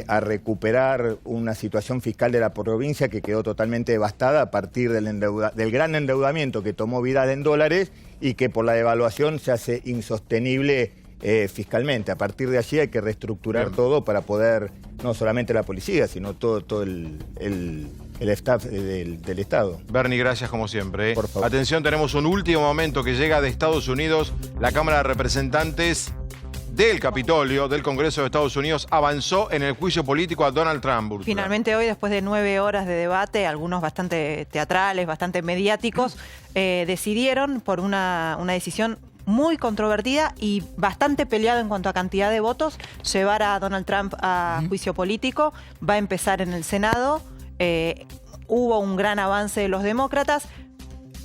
a recuperar una situación fiscal de la provincia que quedó totalmente devastada a partir del gran endeudamiento que tomó Vidal en dólares y que por la devaluación se hace insostenible fiscalmente. A partir de allí hay que reestructurar todo para poder, no solamente la policía, sino todo el staff del Estado. Bernie, gracias como siempre. Por favor. Atención, tenemos un último momento que llega de Estados Unidos. La Cámara de Representantes del Capitolio, del Congreso de Estados Unidos, avanzó en el juicio político a Donald Trump. Úrsula. Finalmente hoy, después de 9 horas de debate, algunos bastante teatrales, bastante mediáticos, decidieron por una decisión muy controvertida y bastante peleado en cuanto a cantidad de votos, llevar a Donald Trump a juicio político. Va a empezar en el Senado. Hubo un gran avance de los demócratas.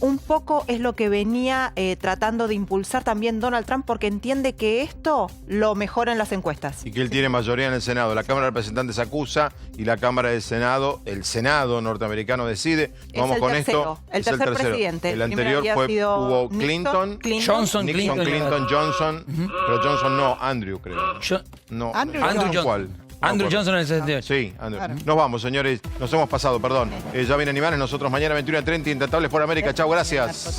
Un poco es lo que venía tratando de impulsar también Donald Trump, porque entiende que esto lo mejora en las encuestas. Y que él tiene mayoría en el Senado. La Cámara de Representantes acusa y la Cámara del Senado, el Senado norteamericano decide. Vamos con esto. El tercer presidente. El anterior hubo Clinton, Johnson, Johnson, pero Johnson no, Andrew creo. No, Andrew Johnson. ¿Cuál? Andrew Johnson en el 78. Sí, Andrew. Claro. Nos vamos, señores. Nos hemos pasado, perdón. Ya vienen Imanes, nosotros mañana 21:30, Intentables por América. Chau, gracias.